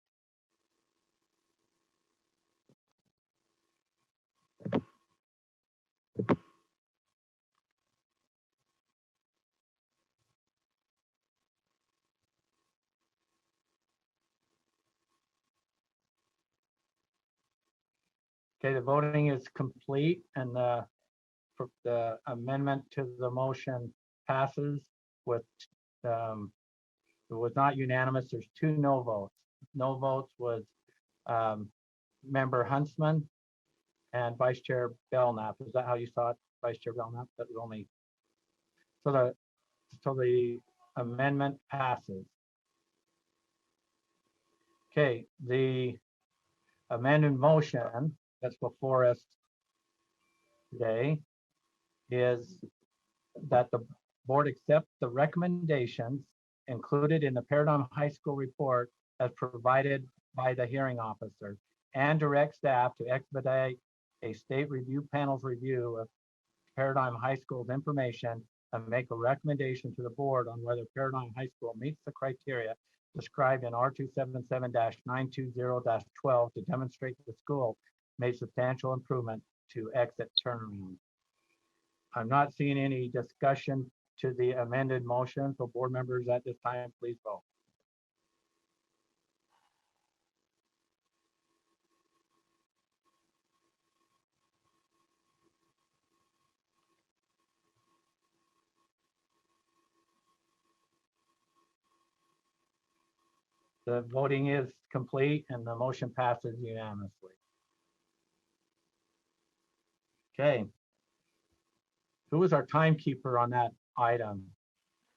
Okay, the voting is complete, and the amendment to the motion passes with, it was not unanimous. There's 2 no votes. No votes was Member Huntsman and Vice Chair Belknap. Is that how you saw it, Vice Chair Belknap? That was only, so the amendment passes. Okay, the amended motion that's before us today is that the board accept the recommendations included in the Paradigm High School report as provided by the hearing officer and direct staff to expedite a state review panel's review of Paradigm High School's information and make a recommendation to the board on whether Paradigm High School meets the criteria described in R277-920-12 to demonstrate the school made substantial improvement to exit turnaround. I'm not seeing any discussion to the amended motion, so board members at this time, please vote. The voting is complete and the motion passes unanimously. Okay. Who was our timekeeper on that item?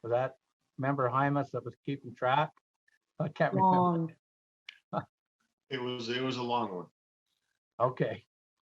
Was that Member Hymas that was keeping track? I can't remember. It was a long one. Okay.